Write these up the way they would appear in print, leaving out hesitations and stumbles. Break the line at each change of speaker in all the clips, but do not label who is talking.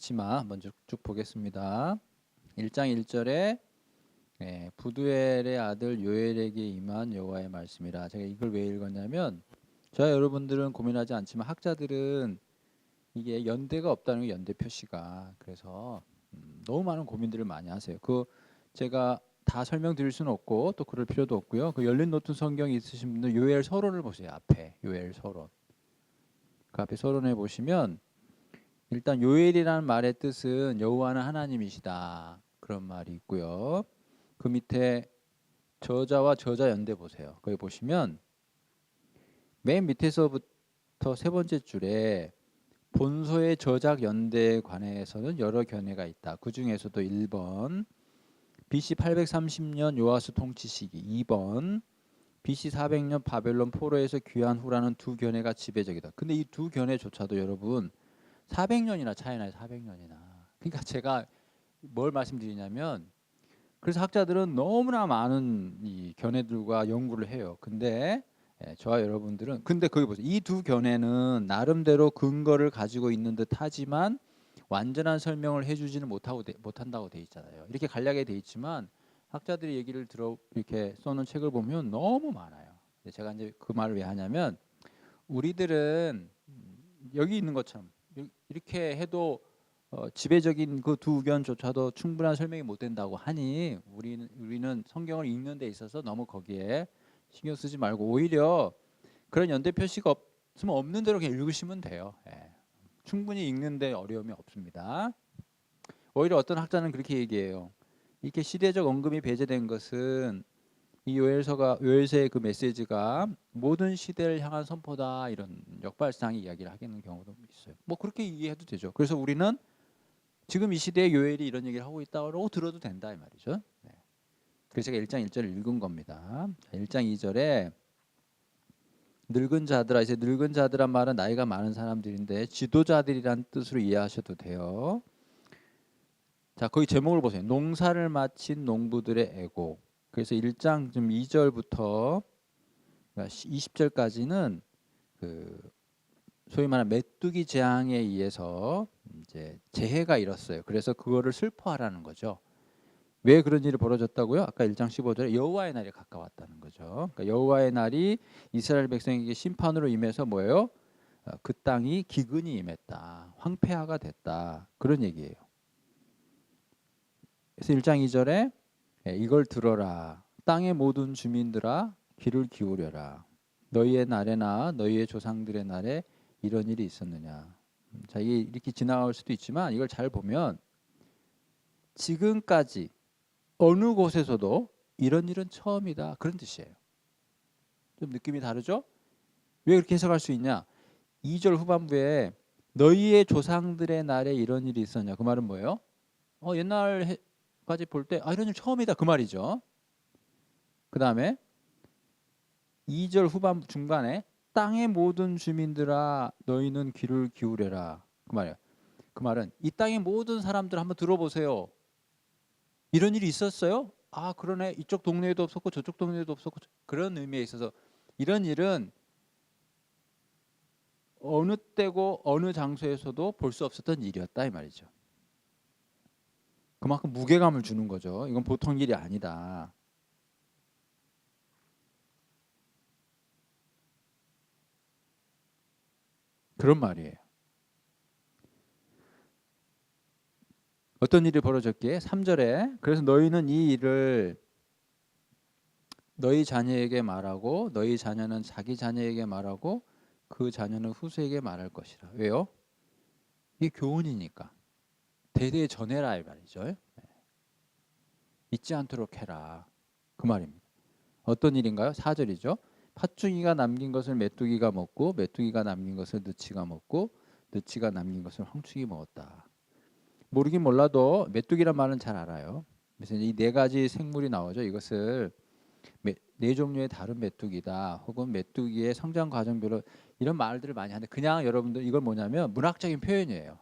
앞치마 먼저 쭉 보겠습니다. 1장 1절에 부두엘의 아들 요엘에게 임한 여호와의 말씀이라. 제가 이걸 왜 읽었냐면 저와 여러분들은 고민하지 않지만 학자들은 이게 연대가 없다는 게 연대 표시가. 그래서 너무 많은 고민들을 많이 하세요. 제가 다 설명드릴 수는 없고 또 그럴 필요도 없고요. 그 열린 노트 성경이 있으신 분들 요엘 서론을 보세요. 앞에 요엘 서론. 그 앞에 서론에 보시면 일단 요엘이라는 말의 뜻은 여호와는 하나님이시다, 그런 말이 있고요. 그 밑에 저자와 저자 연대 보세요. 거기 보시면 맨 밑에서부터 세 번째 줄에 본서의 저작 연대에 관해서는 여러 견해가 있다. 그 중에서도 1번 BC 830년 요아스 통치 시기, 2번 BC 400년 바벨론 포로에서 귀환 후라는 두 견해가 지배적이다. 근데 이 두 견해조차도 여러분 400년이나 차이 나요. 400년이나. 그러니까 제가 뭘 말씀드리냐면, 그래서 학자들은 너무나 많은 이 견해들과 연구를 해요. 근데 저와 여러분들은 근데 거기 보세요. 이 두 견해는 나름대로 근거를 가지고 있는 듯하지만 완전한 설명을 해주지는 못한다고 돼 있잖아요. 이렇게 간략하게 돼 있지만 학자들의 얘기를 들어 이렇게 써놓은 책을 보면 너무 많아요. 제가 이제 그 말을 왜 하냐면, 우리들은 여기 있는 것처럼 이렇게 해도 지배적인 그 두 의견조차도 충분한 설명이 못 된다고 하니 우리는 성경을 읽는 데 있어서 너무 거기에 신경 쓰지 말고 오히려 그런 연대 표시가 없으면 없는 대로 그냥 읽으시면 돼요. 충분히 읽는데 어려움이 없습니다. 오히려 어떤 학자는 그렇게 얘기해요. 이렇게 시대적 언급이 배제된 것은 이 요엘서의 그 메시지가 모든 시대를 향한 선포다, 이런 역발상의 이야기를 하겠는 경우도 있어요. 뭐 그렇게 이해해도 되죠. 그래서 우리는 지금 이 시대에 요엘이 이런 얘기를 하고 있다고 들어도 된다, 이 말이죠. 그래서 제가 1장 1절을 읽은 겁니다. 1장 2절에 늙은 자들아, 이제 늙은 자들란 말은 나이가 많은 사람들인데 지도자들이란 뜻으로 이해하셔도 돼요. 자, 거기 제목을 보세요. 농사를 마친 농부들의 애고. 그래서 1장 좀 2절부터 20절까지는 그 소위 말하는 메뚜기 재앙에 의해서 이제 재해가 일었어요. 그래서 그거를 슬퍼하라는 거죠. 왜 그런 일이 벌어졌다고요? 아까 1장 15절에 여호와의 날이 가까웠다는 거죠. 그러니까 여호와의 날이 이스라엘 백성에게 심판으로 임해서 뭐예요? 그 땅이 기근이 임했다, 황폐화가 됐다, 그런 얘기예요. 그래서 1장 2절에 이걸 들어라, 땅의 모든 주민들아 귀를 기울여라, 너희의 날에나 너희의 조상들의 날에 이런 일이 있었느냐. 자, 이게 이렇게 지나갈 수도 있지만 이걸 잘 보면 지금까지 어느 곳에서도 이런 일은 처음이다, 그런 뜻이에요. 좀 느낌이 다르죠? 왜 그렇게 해석할 수 있냐? 2절 후반부에 너희의 조상들의 날에 이런 일이 있었냐, 그 말은 뭐예요? 옛날까지 볼 때 이런 일 처음이다, 그 말이죠. 그 다음에 2절 후반부 중간에 땅의 모든 주민들아 너희는 귀를 기울여라, 그 말이에요. 그 말은 이 땅의 모든 사람들 한번 들어보세요. 이런 일이 있었어요? 그러네. 이쪽 동네에도 없었고 저쪽 동네에도 없었고, 그런 의미에 있어서 이런 일은 어느 때고 어느 장소에서도 볼 수 없었던 일이었다, 이 말이죠. 그만큼 무게감을 주는 거죠. 이건 보통 일이 아니다, 그런 말이에요. 어떤 일이 벌어졌기에 3절에 그래서 너희는 이 일을 너희 자녀에게 말하고 너희 자녀는 자기 자녀에게 말하고 그 자녀는 후세에게 말할 것이라. 왜요? 이게 교훈이니까. 대대에 전해라, 이 말이죠. 잊지 않도록 해라, 그 말입니다. 어떤 일인가요? 4절이죠. 팥죽이가 남긴 것을 메뚜기가 먹고 메뚜기가 남긴 것을 느치가 먹고 느치가 남긴 것을 황축이 먹었다. 모르긴 몰라도 메뚜기란 말은 잘 알아요. 그래서 이 네 가지 생물이 나오죠. 이것을 네 종류의 다른 메뚜기다, 혹은 메뚜기의 성장 과정별로, 이런 말들을 많이 하는데 그냥 여러분들 이걸 뭐냐면 문학적인 표현이에요.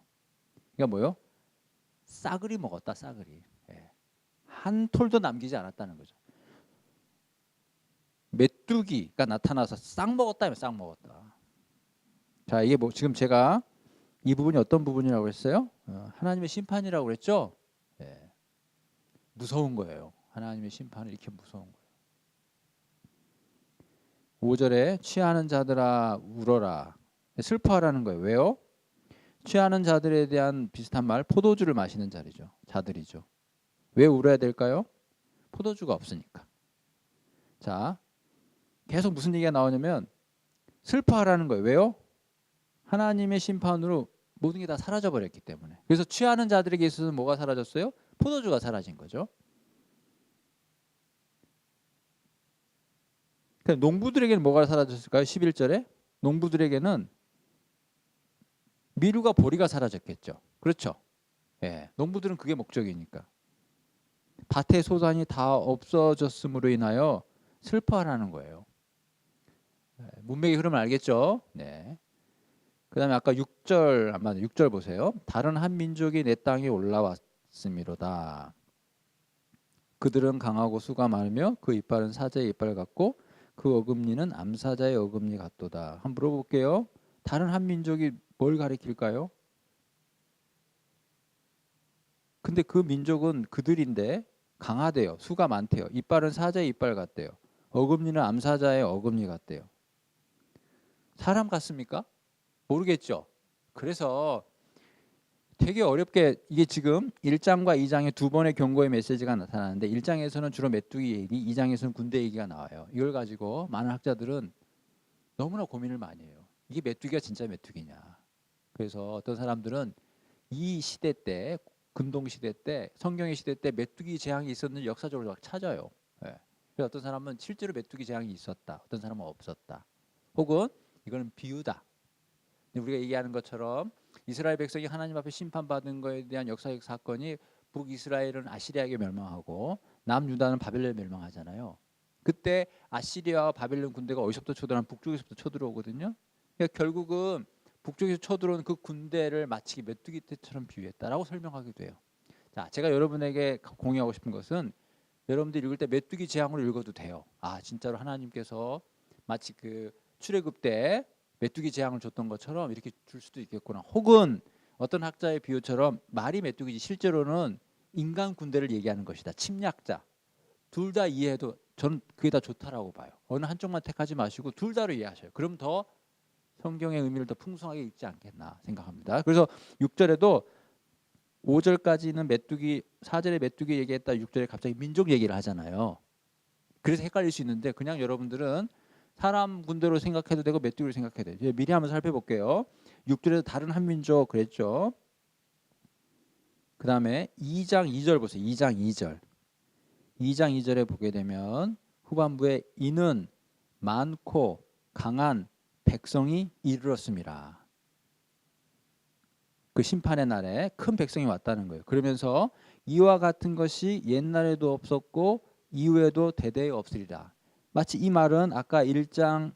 그러니까 뭐요? 싸그리 먹었다, 싸그리. 한 톨도 남기지 않았다는 거죠. 메뚜기가 나타나서 싹 먹었다면 싹 먹었다. 자, 이게 뭐 지금 제가 이 부분이 어떤 부분이라고 했어요? 하나님의 심판이라고 그랬죠? 예. 무서운 거예요. 하나님의 심판은 이렇게 무서운 거예요. 5절에 취하는 자들아 울어라. 슬퍼하라는 거예요. 왜요? 취하는 자들에 대한 비슷한 말, 포도주를 마시는 자들이죠. 왜 울어야 될까요? 포도주가 없으니까. 자, 계속 무슨 얘기가 나오냐면 슬퍼하라는 거예요. 왜요? 하나님의 심판으로 모든 게 다 사라져 버렸기 때문에. 그래서 취하는 자들에게 있어서는 뭐가 사라졌어요? 포도주가 사라진 거죠. 그러니까 농부들에게는 뭐가 사라졌을까요? 11절에 농부들에게는 미루가 보리가 사라졌겠죠. 그렇죠? 예, 농부들은 그게 목적이니까. 밭의 소산이 다 없어졌음으로 인하여 슬퍼하라는 거예요. 문맥의 흐름을 알겠죠? 네. 그 다음에 아까 6절, 아마 6절 보세요. 다른 한 민족이 내 땅에 올라왔음이로다. 그들은 강하고 수가 많으며 그 이빨은 사자의 이빨 같고 그 어금니는 암사자의 어금니 같도다. 한번 물어볼게요. 다른 한 민족이 뭘 가리킬까요? 근데 그 민족은 그들인데 강하대요. 수가 많대요. 이빨은 사자의 이빨 같대요. 어금니는 암사자의 어금니 같대요. 사람 같습니까? 모르겠죠. 그래서 되게 어렵게 이게 지금 1장과 2장에 두 번의 경고의 메시지가 나타나는데 1장에서는 주로 메뚜기 얘기, 2장에서는 군대 얘기가 나와요. 이걸 가지고 많은 학자들은 너무나 고민을 많이 해요. 이게 메뚜기가 진짜 메뚜기냐. 그래서 어떤 사람들은 이 시대 때, 근동 시대 때, 성경의 시대 때 메뚜기 재앙이 있었는지 역사적으로 막 찾아요. 예. 그래서 어떤 사람은 실제로 메뚜기 재앙이 있었다. 어떤 사람은 없었다. 혹은 이거는 비유다. 우리가 얘기하는 것처럼 이스라엘 백성이 하나님 앞에 심판받은 것에 대한 역사적 사건이 북이스라엘은 아시리아에게 멸망하고 남유다는 바벨론에 멸망하잖아요. 그때 아시리아와 바벨론 군대가 어디서부터 쳐들어오면 북쪽에서부터 쳐들어오거든요. 그러니까 결국은 북쪽에서 쳐들어온 그 군대를 마치 메뚜기 떼처럼 비유했다라고 설명하기도 해요. 자, 제가 여러분에게 공유하고 싶은 것은 여러분들이 읽을 때 메뚜기 재앙으로 읽어도 돼요. 아, 진짜로 하나님께서 마치 그 출애굽 때 메뚜기 재앙을 줬던 것처럼 이렇게 줄 수도 있겠구나. 혹은 어떤 학자의 비유처럼 말이 메뚜기지 실제로는 인간 군대를 얘기하는 것이다. 침략자. 둘 다 이해해도 저는 그게 다 좋다라고 봐요. 어느 한쪽만 택하지 마시고 둘 다로 이해하셔요. 그럼 더 성경의 의미를 더 풍성하게 읽지 않겠나 생각합니다. 그래서 6절에도 5절까지는 메뚜기, 4절에 메뚜기 얘기했다 6절에 갑자기 민족 얘기를 하잖아요. 그래서 헷갈릴 수 있는데 그냥 여러분들은 사람 군대로 생각해도 되고 메뚜기로 생각해도 돼요. 미리 한번 살펴볼게요. 6절에서 다른 한 민족 그랬죠. 그 다음에 2장 2절 보세요. 2장 2절. 2장 2절에 보게 되면 후반부에 이는 많고 강한 백성이 이르렀습니다. 그 심판의 날에 큰 백성이 왔다는 거예요. 그러면서 이와 같은 것이 옛날에도 없었고 이후에도 대대에 없으리라. 마치 이 말은 아까 1장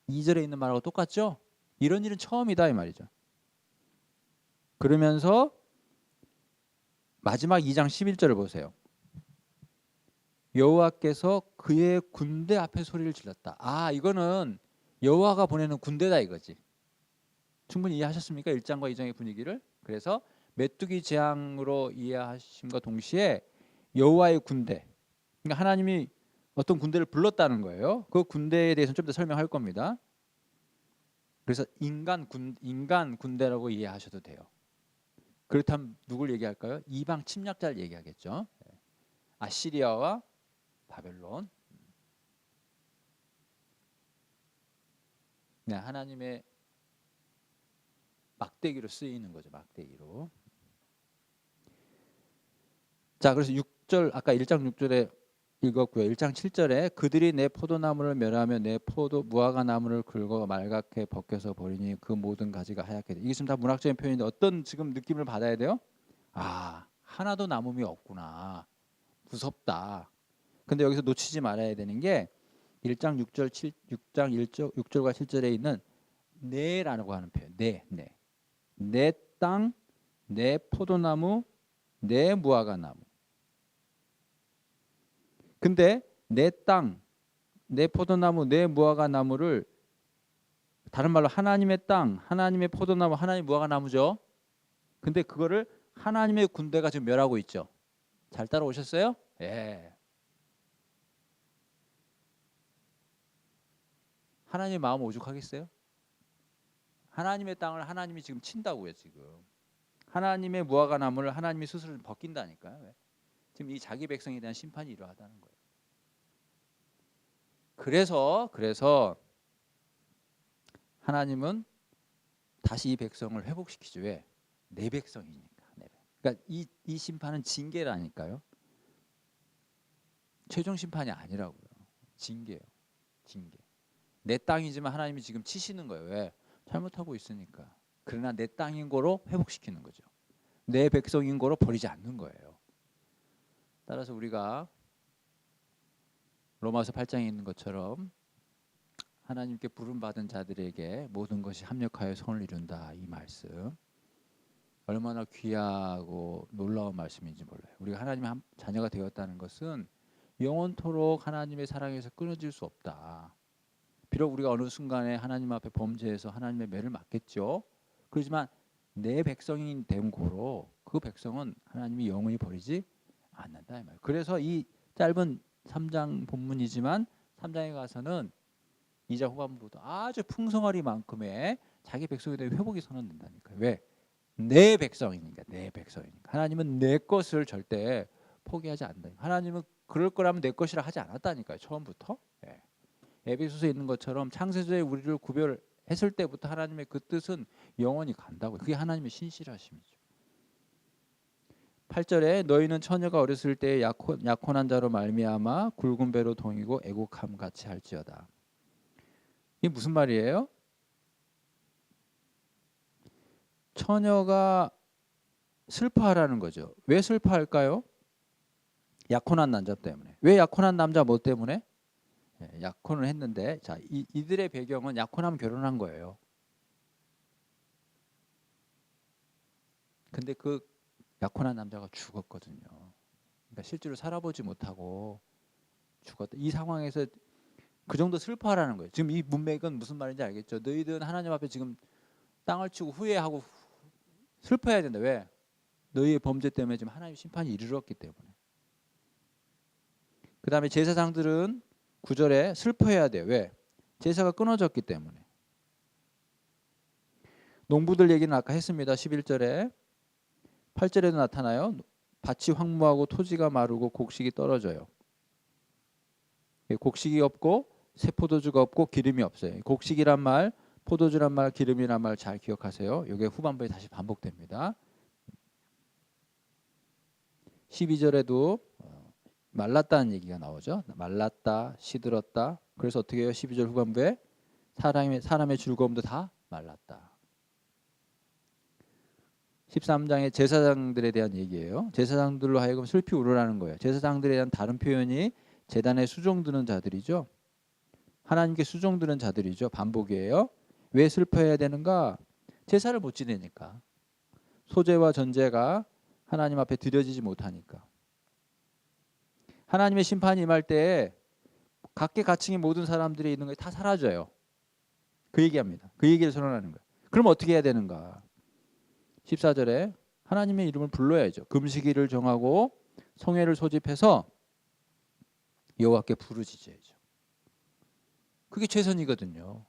2절에 있는 말하고 똑같죠? 이런 일은 처음이다 이 말이죠. 그러면서 마지막 2장 11절을 보세요. 여호와께서 그의 군대 앞에 소리를 질렀다. 아, 이거는 여호와가 보내는 군대다 이거지. 충분히 이해하셨습니까? 1장과 2장의 분위기를. 그래서 메뚜기 재앙으로 이해하심과 동시에 여호와의 군대. 그러니까 하나님이 어떤 군대를 불렀다는 거예요. 그 군대에 대해서는 좀 더 설명할 겁니다. 그래서 인간 군대라고 이해하셔도 돼요. 그렇다면 누굴 얘기할까요? 이방 침략자를 얘기하겠죠. 아시리아와 바벨론. 네, 하나님의 막대기로 쓰이는 거죠. 막대기로. 자, 그래서 6절 아까 1장 6절에 읽었고요. 1장 7절에 그들이 내 포도나무를 멸하며 내 무화과 나무를 긁어 말갛게 벗겨서 버리니 그 모든 가지가 하얗게 돼. 이게 지금 다 문학적인 표현인데 어떤 지금 느낌을 받아야 돼요? 아, 하나도 남음이 없구나. 무섭다. 근데 여기서 놓치지 말아야 되는 게 1장 6장 6절과 7절에 있는 내라고 하는 표현. 내 땅, 내 포도나무, 내 무화과 나무. 근데 내 땅, 내 포도나무, 내 무화과 나무를 다른 말로 하나님의 땅, 하나님의 포도나무, 하나님의 무화과 나무죠. 근데 그거를 하나님의 군대가 지금 멸하고 있죠. 잘 따라오셨어요? 예. 하나님의 마음 오죽하겠어요? 하나님의 땅을 하나님이 지금 친다고요. 지금 하나님의 무화과 나무를 하나님이 스스로 벗긴다니까요. 왜? 지금 이 자기 백성에 대한 심판이 이러하다는 거예요. 그래서 하나님은 다시 이 백성을 회복시키죠. 왜? 내 백성이니까. 그러니까 이 심판은 징계라니까요. 최종 심판이 아니라고요. 징계예요. 징계. 내 땅이지만 하나님이 지금 치시는 거예요. 왜? 잘못하고 있으니까. 그러나 내 땅인 거로 회복시키는 거죠. 내 백성인 거로 버리지 않는 거예요. 따라서 우리가 로마서 8장에 있는 것처럼 하나님께 부름받은 자들에게 모든 것이 합력하여 선을 이룬다. 이 말씀 얼마나 귀하고 놀라운 말씀인지 몰라요. 우리가 하나님의 자녀가 되었다는 것은 영원토록 하나님의 사랑에서 끊어질 수 없다. 비록 우리가 어느 순간에 하나님 앞에 범죄해서 하나님의 매를 맞겠죠. 그렇지만 내 백성인 됨 고로 그 백성은 하나님이 영원히 버리지 않는다 이 말이에요. 그래서 이 짧은 3장 본문이지만 3장에 가서는 2장 후반부도 아주 풍성하리만큼의 자기 백성에 대한 회복이 선언된다니까요. 왜? 내 백성이니까. 내 백성이니까. 하나님은 내 것을 절대 포기하지 않는다. 하나님은 그럴 거라면 내 것이라 하지 않았다니까요. 처음부터. 예. 에베소서에 있는 것처럼 창세주에 우리를 구별했을 때부터 하나님의 그 뜻은 영원히 간다고요. 그게 하나님의 신실하심이죠. 8절에 너희는 처녀가 어렸을 때 약혼한 자로 말미암아 굵은 배로 동이고 애곡함 같이 할지어다. 이게 무슨 말이에요? 처녀가 슬퍼하라는 거죠. 왜 슬퍼할까요? 약혼한 남자 때문에. 왜 약혼한 남자 뭐 때문에? 약혼을 했는데 자 이들의 배경은 약혼하면 결혼한 거예요. 근데 그 약혼한 남자가 죽었거든요. 그러니까 실제로 살아보지 못하고 죽었다. 이 상황에서 그 정도 슬퍼하라는 거예요. 지금 이 문맥은 무슨 말인지 알겠죠? 너희들은 하나님 앞에 지금 땅을 치고 후회하고 슬퍼해야 된다. 왜? 너희의 범죄 때문에 지금 하나님 심판이 이르렀기 때문에. 그 다음에 제사장들은 9절에 슬퍼해야 돼요. 왜? 제사가 끊어졌기 때문에. 농부들 얘기는 아까 했습니다. 11절에. 8절에도 나타나요. 밭이 황무하고 토지가 마르고 곡식이 떨어져요. 곡식이 없고 새 포도주가 없고 기름이 없어요. 곡식이란 말, 포도주란 말, 기름이란 말 잘 기억하세요. 이게 후반부에 다시 반복됩니다. 12절에도 말랐다는 얘기가 나오죠. 말랐다, 시들었다. 그래서 어떻게 해요? 12절 후반부에 사람의 즐거움도 다 말랐다. 13장의 제사장들에 대한 얘기예요. 제사장들로 하여금 슬피 울으라는 거예요. 제사장들에 대한 다른 표현이 제단에 수종드는 자들이죠. 하나님께 수종드는 자들이죠. 반복이에요. 왜 슬퍼해야 되는가? 제사를 못 지내니까. 소제와 전제가 하나님 앞에 드려지지 못하니까. 하나님의 심판이 임할 때 각계각층의 모든 사람들이 있는 게 다 사라져요. 그 얘기합니다. 그 얘기를 선언하는 거예요. 그럼 어떻게 해야 되는가? 14절에 하나님의 이름을 불러야죠. 금식일을 정하고 성회를 소집해서 여호와께 부르짖어야죠. 그게 최선이거든요.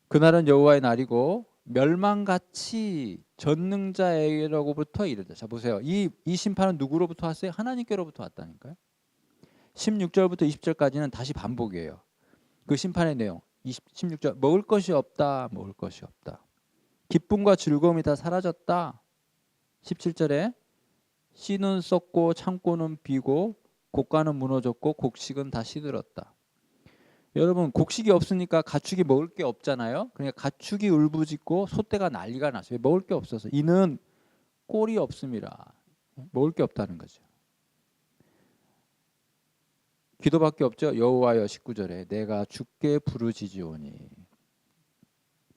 그날은 여호와의 날이고 멸망같이 전능자에게로부터 이르다. 자 보세요. 이 심판은 누구로부터 왔어요? 하나님께로부터 왔다니까요. 16절부터 20절까지는 다시 반복이에요. 그 심판의 내용. 16절 먹을 것이 없다. 먹을 것이 없다. 기쁨과 즐거움이 다 사라졌다. 17절에 씨는 썩고 창고는 비고 곡간은 무너졌고 곡식은 다 시들었다. 여러분 곡식이 없으니까 가축이 먹을 게 없잖아요. 그러니까 가축이 울부짖고 소떼가 난리가 났어요. 먹을 게 없어서. 이는 꼴이 없습니다. 먹을 게 없다는 거죠. 기도밖에 없죠. 여호와여 19절에 내가 주께 부르짖으오니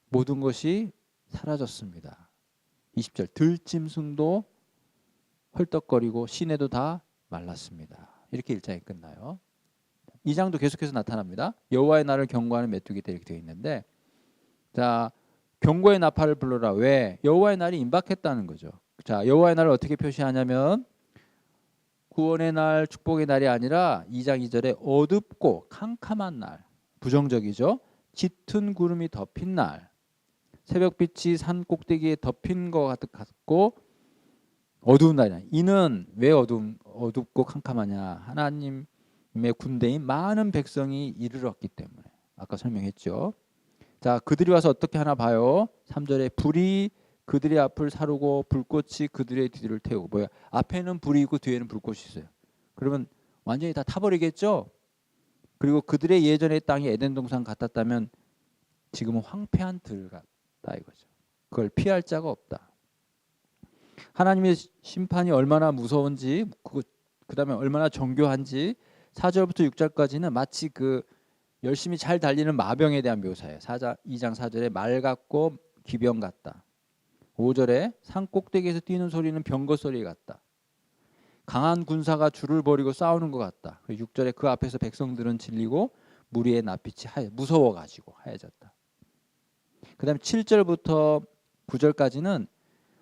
모든 것이 사라졌습니다. 20절 들짐승도 헐떡거리고 시내도 다 말랐습니다. 이렇게 1장이 끝나요. 2장도 계속해서 나타납니다. 여호와의 날을 경고하는 메뚜기 때 이렇게 되어 있는데 자 병거의 나팔을 불러라. 왜? 여호와의 날이 임박했다는 거죠. 자, 여호와의 날을 어떻게 표시하냐면 구원의 날, 축복의 날이 아니라 2장 2절에 어둡고 캄캄한 날, 부정적이죠. 짙은 구름이 덮인 날, 새벽빛이 산 꼭대기에 덮인 것 같고 어두운 날이야. 이는 왜 어둡고 캄캄하냐? 하나님의 군대인 많은 백성이 이르렀기 때문에. 아까 설명했죠. 자, 그들이 와서 어떻게 하나 봐요. 3절에 불이 그들의 앞을 사르고 불꽃이 그들의 뒤를 태우고. 뭐야? 앞에는 불이 있고 뒤에는 불꽃이 있어요. 그러면 완전히 다 타버리겠죠. 그리고 그들의 예전의 땅이 에덴 동산 같았다면 지금은 황폐한 들 같다 이거죠. 그걸 피할 자가 없다. 하나님의 심판이 얼마나 무서운지, 그다음에 얼마나 정교한지 4절부터 6절까지는 마치 그 열심히 잘 달리는 마병에 대한 묘사예요. 2장 4절에 말 같고 기병 같다. 5절에 산 꼭대기에서 뛰는 소리는 병거 소리 같다. 강한 군사가 줄을 버리고 싸우는 것 같다. 6절에 그 앞에서 백성들은 질리고 무리의 낯빛이 무서워가지고 하얘졌다. 그 다음에 7절부터 9절까지는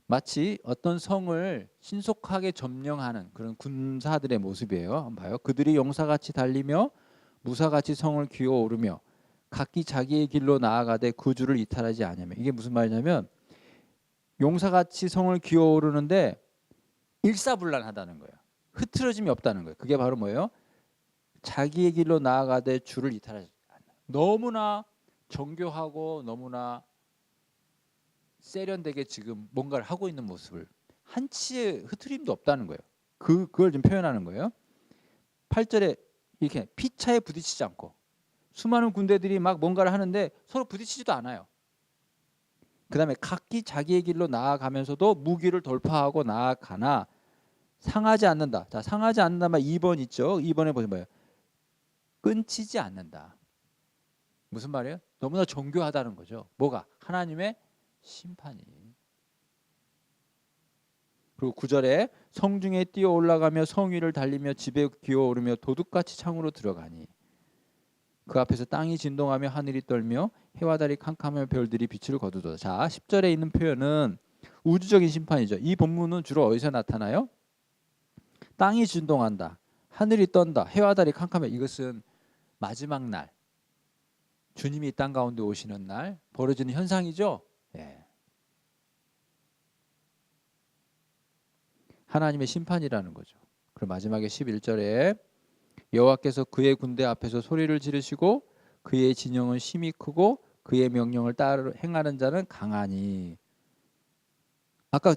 마치 어떤 성을 신속하게 점령하는 그런 군사들의 모습이에요. 한번 봐요. 그들이 용사같이 달리며 무사같이 성을 기어오르며 각기 자기의 길로 나아가되 그 줄을 이탈하지 아니하며. 이게 무슨 말이냐면 용사같이 성을 기어오르는데 일사불란하다는 거예요. 흐트러짐이 없다는 거예요. 그게 바로 뭐예요? 자기의 길로 나아가되 줄을 이탈하지 않는. 너무나 정교하고 너무나 세련되게 지금 뭔가를 하고 있는 모습을 한치의 흐트림도 없다는 거예요. 그걸 좀 표현하는 거예요. 8절에 이렇게 피차에 부딪히지 않고 수많은 군대들이 막 뭔가를 하는데 서로 부딪히지도 않아요. 그 다음에 각기 자기의 길로 나아가면서도 무기를 돌파하고 나아가나 상하지 않는다. 자, 상하지 않는다만 2번 있죠. 2번에 보시면 뭐예요? 끊치지 않는다. 무슨 말이에요? 너무나 정교하다는 거죠. 뭐가? 하나님의 심판이. 그리고 9절에 성중에 뛰어 올라가며 성 위를 달리며 집에 기어오르며 도둑같이 창으로 들어가니 그 앞에서 땅이 진동하며 하늘이 떨며 해와 달이 캄캄하며 별들이 빛을 거두도다. 자, 10절에 있는 표현은 우주적인 심판이죠. 이 본문은 주로 어디서 나타나요? 땅이 진동한다, 하늘이 떤다, 해와 달이 캄캄해. 이것은 마지막 날, 주님이 이 땅 가운데 오시는 날 벌어지는 현상이죠. 예. 하나님의 심판이라는 거죠. 그리고 마지막에 11절에 여호와께서 그의 군대 앞에서 소리를 지르시고 그의 진영은 심히 크고 그의 명령을 따르 행하는 자는 강하니. 아까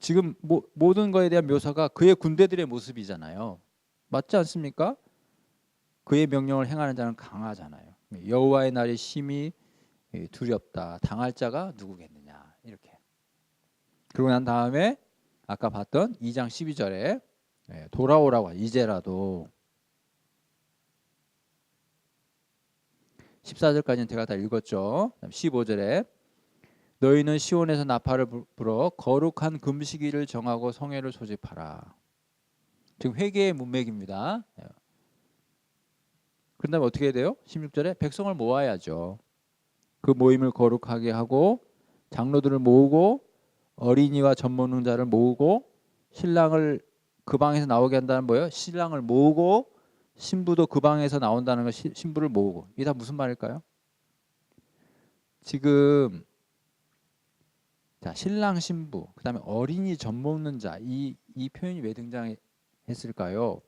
지금 모든 거에 대한 묘사가 그의 군대들의 모습이잖아요. 맞지 않습니까? 그의 명령을 행하는 자는 강하잖아요. 여호와의 날이 심히 두렵다. 당할 자가 누구겠느냐. 이렇게. 그러고 난 다음에 아까 봤던 2장 12절에 돌아오라고 이제라도. 14절까지는 제가 다 읽었죠. 15절에 너희는 시온에서 나팔을 불어 거룩한 금식일을 정하고 성회를 소집하라. 지금 회개의 문맥입니다. 그런 다음에 어떻게 해야 돼요? 16절에 백성을 모아야죠. 그 모임을 거룩하게 하고 장로들을 모으고 어린이와 젖먹는 자를 모으고 신랑을 그 방에서 나오게 한다는 뭐예요? 신랑을 모으고 신부도 그 방에서 나온다는 거, 신부를 모으고. 이게 다 무슨 말일까요? 지금 자, 신랑 신부, 그다음에 어린이 젖먹는 자, 이 표현이 왜 등장했을까요?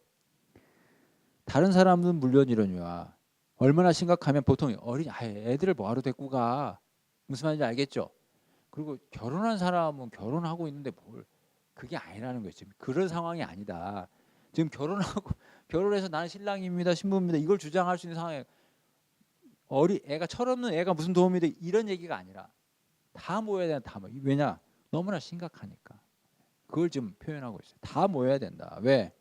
다른 사람은 물론 이러냐. 얼마나 심각하면 보통 애들을 뭐하러 데리고 가. 무슨 말인지 알겠죠? 그리고 결혼한 사람은 결혼하고 있는데 뭘, 그게 아니라는 거예요. 지금 그런 상황이 아니다. 지금 결혼해서 나는 신랑입니다, 신부입니다, 이걸 주장할 수 있는 상황에 애가 철없는 애가 무슨 도움이 돼, 이런 얘기가 아니라 다 모여야 된다. 다 모여. 왜냐? 너무나 심각하니까. 그걸 지금 표현하고 있어요. 다 모여야 된다. 왜?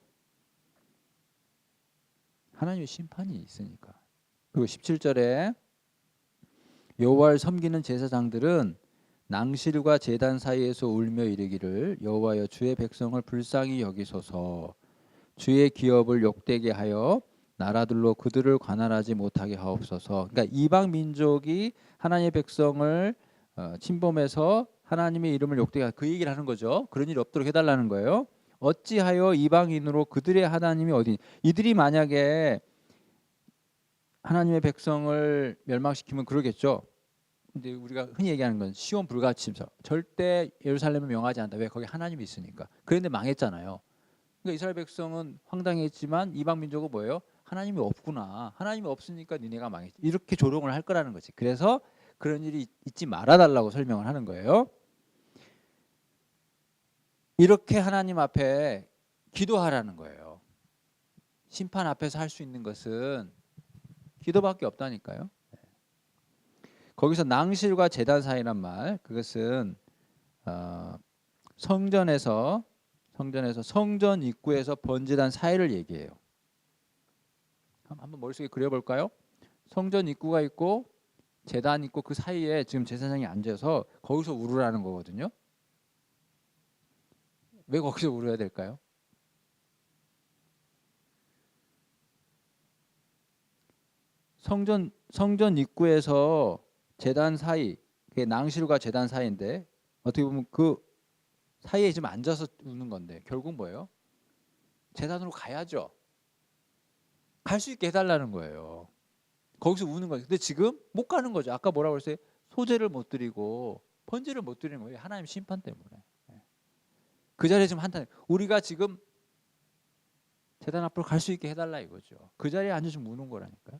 하나님의 심판이 있으니까. 그리고 17절에 여호와를 섬기는 제사장들은 낭실과 제단 사이에서 울며 이르기를 여호와여 주의 백성을 불쌍히 여기소서 주의 기업을 욕되게 하여 나라들로 그들을 관할하지 못하게 하옵소서. 그러니까 이방 민족이 하나님의 백성을 침범해서 하나님의 이름을 욕되게 하는 그 얘기를 하는 거죠. 그런 일이 없도록 해달라는 거예요. 어찌하여 이방인으로 그들의 하나님이 어디 이들이 만약에 하나님의 백성을 멸망시키면 그러겠죠. 근데 우리가 흔히 얘기하는 건 시온 불가침서 절대 예루살렘을 명하지 않는다. 왜? 거기 하나님이 있으니까. 그런데 망했잖아요. 그러니까 이스라엘 백성은 황당했지만 이방 민족은 뭐예요? 하나님이 없구나. 하나님이 없으니까 니네가 망했지. 이렇게 조롱을 할 거라는 거지. 그래서 그런 일이 있지 말아달라고 설명을 하는 거예요. 이렇게 하나님 앞에 기도하라는 거예요. 심판 앞에서 할 수 있는 것은 기도밖에 없다니까요. 거기서 낭실과 제단 사이란 말, 그것은 성전에서 성전 입구에서 번제단 사이를 얘기해요. 한번 머릿속에 그려볼까요? 성전 입구가 있고 제단 있고 그 사이에 지금 제사장이 앉아서 거기서 우르라는 거거든요. 왜 거기서 울어야 될까요? 성전 입구에서 제단 사이, 그게 낭실과 제단 사이인데 어떻게 보면 그 사이에 지금 앉아서 우는 건데 결국 뭐예요? 제단으로 가야죠. 갈 수 있게 해달라는 거예요. 거기서 우는 거예요. 근데 지금 못 가는 거죠. 아까 뭐라고 그랬어요? 소제를 못 드리고 번제를 못 드리는 거예요. 하나님 심판 때문에. 그 자리에 지금 한탄. 우리가 지금 제단 앞으로 갈 수 있게 해달라 이거죠. 그 자리에 앉아 좀 우는 거라니까요.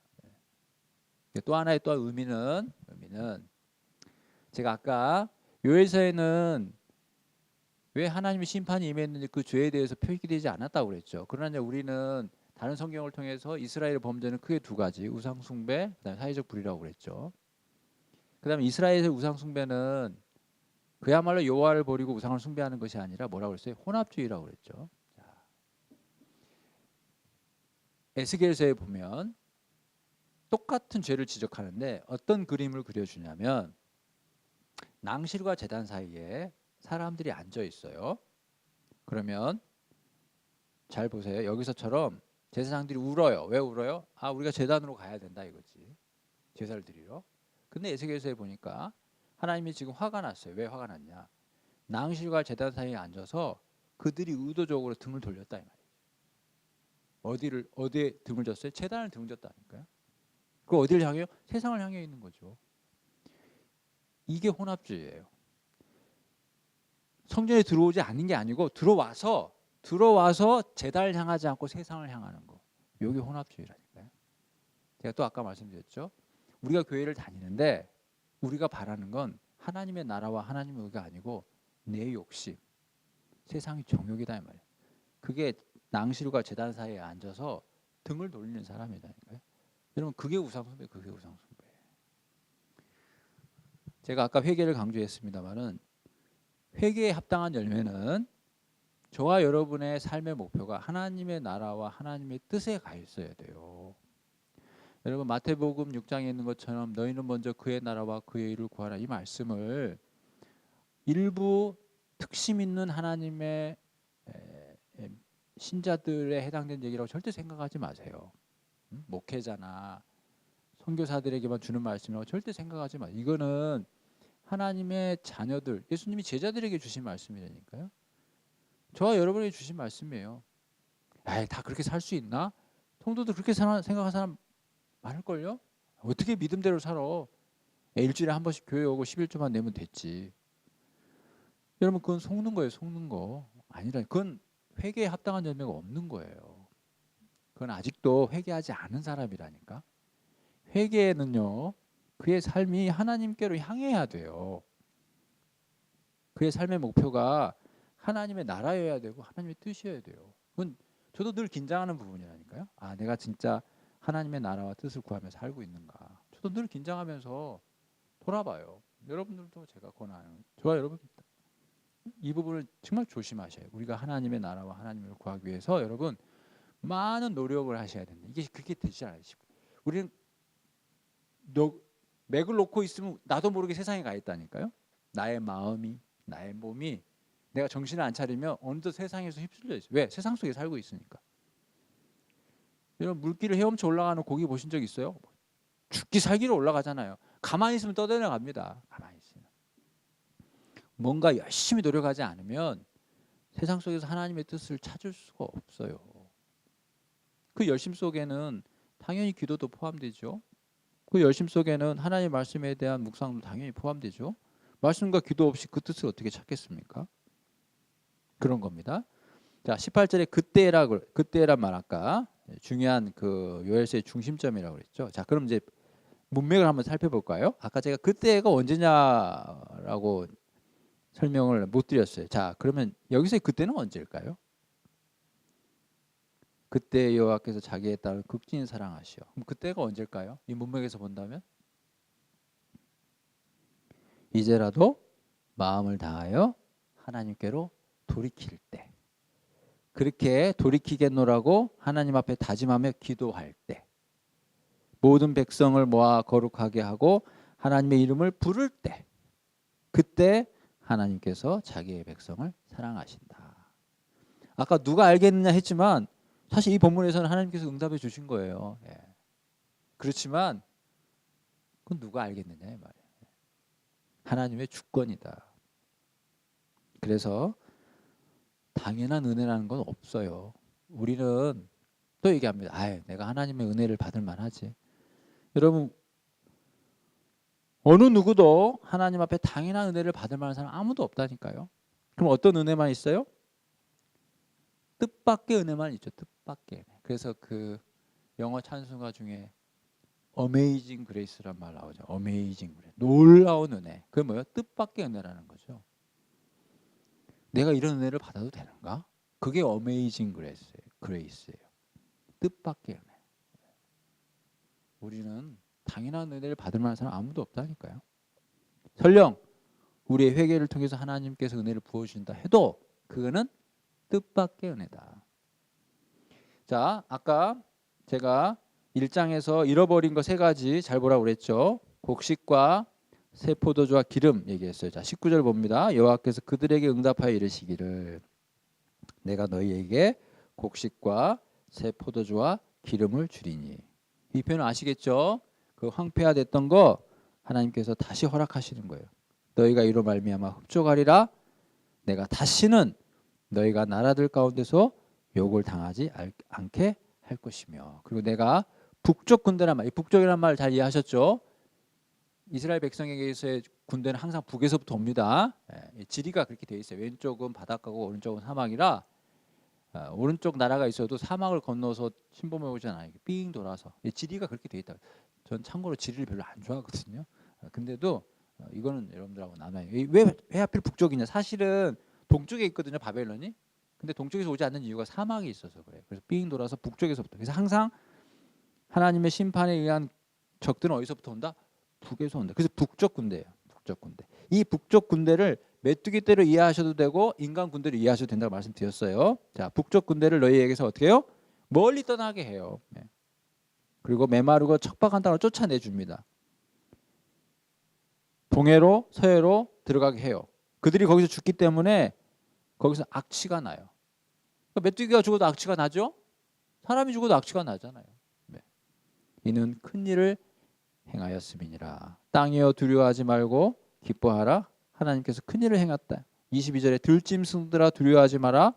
또 하나의 또 의미는 제가 아까 요엘서에는 왜 하나님의 심판이 임했는지 그 죄에 대해서 표기되지 않았다고 그랬죠. 그러나 우리는 다른 성경을 통해서 이스라엘의 범죄는 크게 두 가지, 우상 숭배, 그다음에 사회적 불의라고 그랬죠. 그다음에 이스라엘의 우상 숭배는 그야말로 여호와를 버리고 우상을 숭배하는 것이 아니라 뭐라고 그랬어요? 혼합주의라고 그랬죠. 에스겔서에 보면 똑같은 죄를 지적하는데 어떤 그림을 그려주냐면 낭실과 제단 사이에 사람들이 앉아 있어요. 그러면 잘 보세요. 여기서처럼 제사장들이 울어요. 왜 울어요? 아, 우리가 제단으로 가야 된다 이거지. 제사를 드리러. 근데 에스겔서에 보니까 하나님이 지금 화가 났어요. 왜 화가 났냐? 낭실과 제단 사이에 앉아서 그들이 의도적으로 등을 돌렸다 이 말이에요. 어디에 등을 졌어요? 제단을 등을 졌다니까요. 그 어디를 향해요? 세상을 향해 있는 거죠. 이게 혼합주의예요. 성전에 들어오지 않는 게 아니고 들어와서 제단을 향하지 않고 세상을 향하는 거. 이게 혼합주의라니까요. 제가 또 아까 말씀드렸죠. 우리가 교회를 다니는데 우리가 바라는 건 하나님의 나라와 하나님의 의가 아니고 내 욕심, 세상의 정욕이다 이 말이에요. 그게 낭실과 제단 사이에 앉아서 등을 돌리는 사람이다니까요. 여러분 그게 우상숭배, 그게 우상숭배. 제가 아까 회개를 강조했습니다만은 회개에 합당한 열매는 저와 여러분의 삶의 목표가 하나님의 나라와 하나님의 뜻에 가 있어야 돼요. 여러분 마태복음 6장에 있는 것처럼 너희는 먼저 그의 나라와 그의 의를 구하라 이 말씀을 일부 특심 있는 하나님의 신자들에 해당된 얘기라고 절대 생각하지 마세요. 목회자나 선교사들에게만 주는 말씀이라고 절대 생각하지 마세요. 이거는 하나님의 자녀들, 예수님이 제자들에게 주신 말씀이라니까요. 저와 여러분에게 주신 말씀이에요. 에이, 다 그렇게 살 수 있나? 성도들 그렇게 생각하는 사람 많을걸요? 어떻게 믿음대로 살아? 일주일에 한 번씩 교회 오고 11조만 내면 됐지. 여러분 그건 속는 거예요. 속는 거. 아니라 그건 회개에 합당한 열매가 없는 거예요. 그건 아직도 회개하지 않은 사람이라니까. 회개는요. 그의 삶이 하나님께로 향해야 돼요. 그의 삶의 목표가 하나님의 나라여야 되고 하나님의 뜻이어야 돼요. 그건 저도 늘 긴장하는 부분이라니까요. 아, 내가 진짜 하나님의 나라와 뜻을 구하며 살고 있는가. 저도 늘 긴장하면서 돌아봐요. 여러분들도 제가 권하는 저와 여러분 이 부분을 정말 조심하셔야 해요. 우리가 하나님의 나라와 하나님을 구하기 위해서 여러분 많은 노력을 하셔야 된다. 이게 그렇게 되지 않아요. 우리는 맥을 놓고 있으면 나도 모르게 세상에 가 있다니까요. 나의 마음이 나의 몸이 내가 정신을 안 차리면 어느덧 세상에서 휩쓸려 있어요. 왜? 세상 속에 살고 있으니까. 여러분 물길을 헤엄쳐 올라가는 고기 보신 적 있어요? 죽기 살기로 올라가잖아요. 가만히 있으면 떠내려갑니다. 가만히 있으면. 뭔가 열심히 노력하지 않으면 세상 속에서 하나님의 뜻을 찾을 수가 없어요. 그 열심 속에는 당연히 기도도 포함되죠. 그 열심 속에는 하나님의 말씀에 대한 묵상도 당연히 포함되죠. 말씀과 기도 없이 그 뜻을 어떻게 찾겠습니까? 그런 겁니다. 자, 18절에 그때란 말 아까 중요한 그 요엘서의 중심점이라고 그랬죠. 자, 그럼 이제 문맥을 한번 살펴볼까요? 아까 제가 그때가 언제냐라고 설명을 못 드렸어요. 자, 그러면 여기서의 그때는 언제일까요? 그때 여호와께서 자기의 딸을 극진히 사랑하시오. 그럼 그때가 언제일까요? 이 문맥에서 본다면 이제라도 마음을 다하여 하나님께로 돌이킬 때, 그렇게 돌이키겠노라고 하나님 앞에 다짐하며 기도할 때, 모든 백성을 모아 거룩하게 하고 하나님의 이름을 부를 때, 그때 하나님께서 자기의 백성을 사랑하신다. 아까 누가 알겠느냐 했지만 사실 이 본문에서는 하나님께서 응답해 주신 거예요. 예. 그렇지만 그건 누가 알겠느냐 이 말이에요. 하나님의 주권이다. 그래서 당연한 은혜라는 건 없어요. 우리는 또 얘기합니다. 내가 하나님의 은혜를 받을 만하지. 여러분, 어느 누구도 하나님 앞에 당연한 은혜를 받을 만한 사람 아무도 없다니까요. 그럼 어떤 은혜만 있어요? 뜻밖의 은혜만 있죠. 뜻밖의 은혜. 그래서 그 영어 찬송가 중에 Amazing Grace란 말 나오죠. Amazing Grace. 놀라운 은혜. 그게 뭐예요? 뜻밖의 은혜라는 거죠. 내가 이런 은혜를 받아도 되는가? 그게 Amazing Grace예요. 뜻밖의 은혜. 우리는 당연한 은혜를 받을 만한 사람 아무도 없다니까요. 설령 우리의 회개를 통해서 하나님께서 은혜를 부어주신다 해도 그거는 뜻밖의 은혜다. 자, 아까 제가 1장에서 잃어버린 거 3가지 잘 보라고 그랬죠. 곡식과 새 포도주와 기름 얘기했어요. 자, 19절 봅니다. 여호와께서 그들에게 응답하여 이르시기를 내가 너희에게 곡식과 새 포도주와 기름을 주리니. 이 표현 아시겠죠? 그 황폐화됐던 거 하나님께서 다시 허락하시는 거예요. 너희가 이로 말미암아 흡족하리라. 내가 다시는 너희가 나라들 가운데서 욕을 당하지 않게 할 것이며. 그리고 내가 북쪽 군대란 말, 이 북쪽이란 말 잘 이해하셨죠? 이스라엘 백성에게서의 군대는 항상 북에서부터 옵니다. 지리가 그렇게 돼 있어요. 왼쪽은 바닷가고 오른쪽은 사막이라 오른쪽 나라가 있어도 사막을 건너서 침범해 오지 않아요. 삥 돌아서. 지리가 그렇게 돼 있다. 전 참고로 지리를 별로 안 좋아하거든요. 근데도 이거는 여러분들하고 나눠요. 왜 하필 북쪽이냐? 사실은 동쪽에 있거든요, 바벨론이. 근데 동쪽에서 오지 않는 이유가 사막이 있어서 그래요. 그래서 삥 돌아서 북쪽에서부터. 그래서 항상 하나님의 심판에 의한 적들은 어디서부터 온다? 북에서 온다. 그래서 북쪽 군대예요. 북쪽 군대. 이 북쪽 군대를 메뚜기 떼로 이해하셔도 되고 인간 군대로 이해하셔도 된다고 말씀드렸어요. 자, 북쪽 군대를 너희에게서 어떻게 해요? 멀리 떠나게 해요. 네. 그리고 메마르고 척박한 땅을 쫓아내 줍니다. 동해로 서해로 들어가게 해요. 그들이 거기서 죽기 때문에 거기서 악취가 나요. 그러니까 메뚜기가 죽어도 악취가 나죠? 사람이 죽어도 악취가 나잖아요. 네. 이는 큰 일을 행하였음이니라. 땅이여 두려워하지 말고 기뻐하라. 하나님께서 큰 일을 행했다. 22절에 들짐승들아 두려워하지 마라.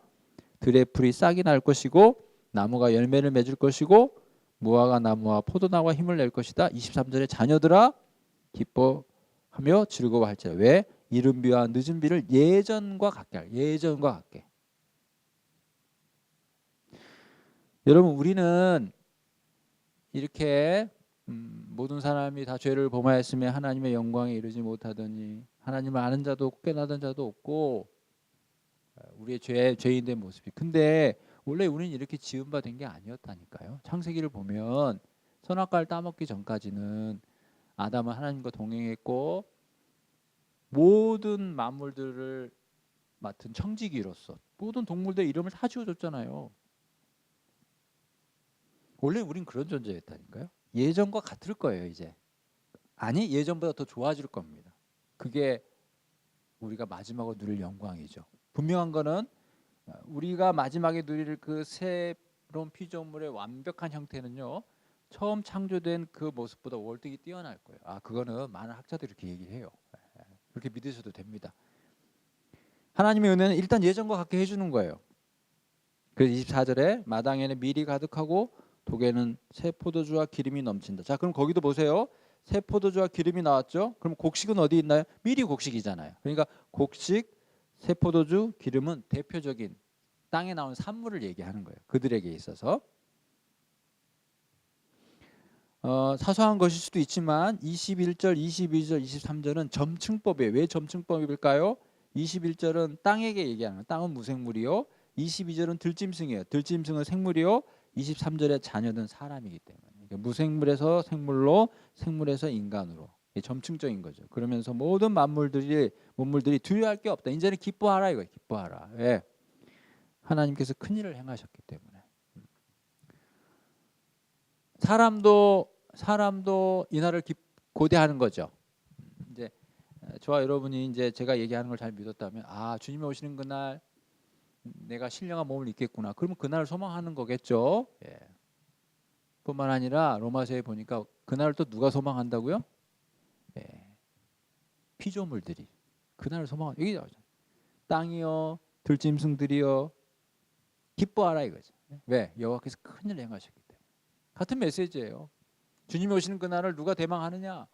들의 풀이 싹이 날 것이고 나무가 열매를 맺을 것이고 무화과 나무와 포도나무가 힘을 낼 것이다. 23절에 자녀들아 기뻐하며 즐거워할지라. 왜? 이른 비와 늦은 비를 예전과 같게 할. 예전과 같게. 여러분, 우리는 이렇게 모든 사람이 다 죄를 범하였으며 하나님의 영광에 이르지 못하더니 하나님을 아는 자도 없고 깨닫는 자도 없고 우리의 죄인된 모습이. 근데 원래 우리는 이렇게 지음받은 게 아니었다니까요. 창세기를 보면 선악과를 따먹기 전까지는 아담은 하나님과 동행했고 모든 만물들을 맡은 청지기로서 모든 동물들 이름을 다 지어줬잖아요. 원래 우린 그런 존재였다니까요. 예전과 같을 거예요. 이제 아니 예전보다 더 좋아질 겁니다. 그게 우리가 마지막으로 누릴 영광이죠. 분명한 거는 우리가 마지막에 누릴 그 새로운 피조물의 완벽한 형태는요, 처음 창조된 그 모습보다 월등히 뛰어날 거예요. 그거는 많은 학자들이 이렇게 얘기해요. 그렇게 믿으셔도 됩니다. 하나님의 은혜는 일단 예전과 같게 해주는 거예요. 그래서 24절에 마당에는 밀이 가득하고 독에는 새 포도주와 기름이 넘친다. 자, 그럼 거기도 보세요. 새 포도주와 기름이 나왔죠. 그럼 곡식은 어디 있나요? 밀이 곡식이잖아요. 그러니까 곡식, 새 포도주, 기름은 대표적인 땅에 나온 산물을 얘기하는 거예요. 그들에게 있어서. 사소한 것일 수도 있지만 21절, 22절, 23절은 점층법이에요. 왜 점층법일까요? 21절은 땅에게 얘기하는 거예요. 땅은 무생물이요. 22절은 들짐승이에요. 들짐승은 생물이요. 23절에 자녀든 사람이기 때문에 그러니까 무생물에서 생물로, 생물에서 인간으로 점층적인 거죠. 그러면서 모든 만물들이 두려워할 게 없다. 이제는 기뻐하라 이거예요. 기뻐하라. 왜? 하나님께서 큰 일을 행하셨기 때문에. 사람도 이날을 고대하는 거죠. 이제 저와 여러분이 이제 제가 얘기하는 걸 잘 믿었다면 주님이 오시는 그날 내가 신령한 몸을 입겠구나. 그러면 그날을 소망하는 거겠죠. 예. 뿐만 아니라 로마서에 보니까 그날을 또 누가 소망한다고요? 예. 피조물들이 그날을 소망하는 여기 나오죠. 땅이요, 들짐승들이요, 기뻐하라 이거죠. 왜? 여호와께서 큰 일을 행하셨기 때문에. 같은 메시지예요. 주님이 오시는 그날을 누가 대망하느냐?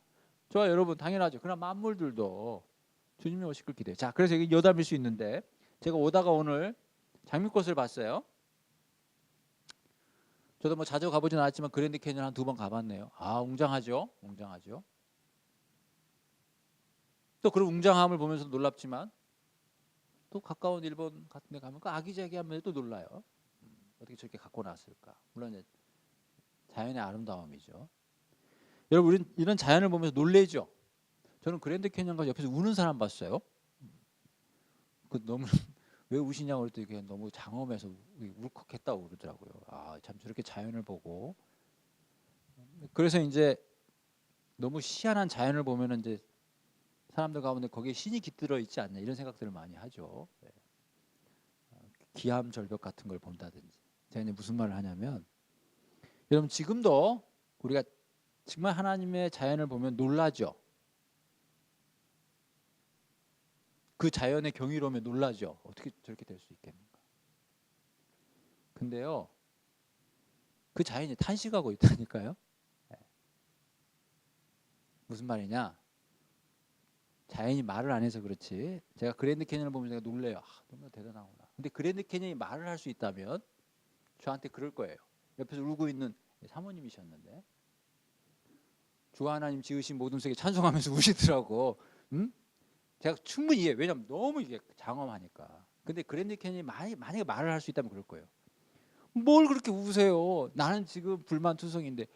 저와 여러분 당연하죠. 그러나 만물들도 주님이 오실 걸 기대해요. 자, 그래서 이게 여담일 수 있는데 제가 오다가 오늘 장미꽃을 봤어요. 저도 뭐 자주 가보진 않았지만 그랜드 캐니언 한 2번 가봤네요. 웅장하죠. 웅장하죠. 또 그런 웅장함을 보면서 놀랍지만 또 가까운 일본 같은 데 가면 그 아기자기하면 또 놀라요. 어떻게 저렇게 갖고 났을까? 물론 자연의 아름다움이죠. 여러분 우리는 이런 자연을 보면서 놀래죠. 저는 그랜드 캐니언 옆에서 우는 사람 봤어요. 너무 왜 우시냐고 그랬더니 너무 장엄해서 울컥했다고 그러더라고요. 참 저렇게 자연을 보고 그래서 이제 너무 희한한 자연을 보면은 이제 사람들 가운데 거기에 신이 깃들어 있지 않냐 이런 생각들을 많이 하죠. 기암 절벽 같은 걸 본다든지. 제가 이제 무슨 말을 하냐면 여러분 지금도 우리가 정말 하나님의 자연을 보면 놀라죠. 그 자연의 경이로움에 놀라죠. 어떻게 저렇게 될 수 있겠는가. 근데요. 그 자연이 탄식하고 있다니까요. 무슨 말이냐. 자연이 말을 안 해서 그렇지. 제가 그랜드 캐니언을 보면서 제가 놀래요. 너무 대단하구나. 근데 그랜드 캐니언이 말을 할 수 있다면 저한테 그럴 거예요. 옆에서 울고 있는 사모님이셨는데 주 하나님 지으신 모든 세계 찬송하면서 우시더라고. 제가 충분히 이해해요. 왜냐하면 너무 이게 장엄하니까. 근데 그랜드 캐니언이 만약에 말을 할 수 있다면 그럴 거예요. 뭘 그렇게 우세요? 나는 지금 불만투성인데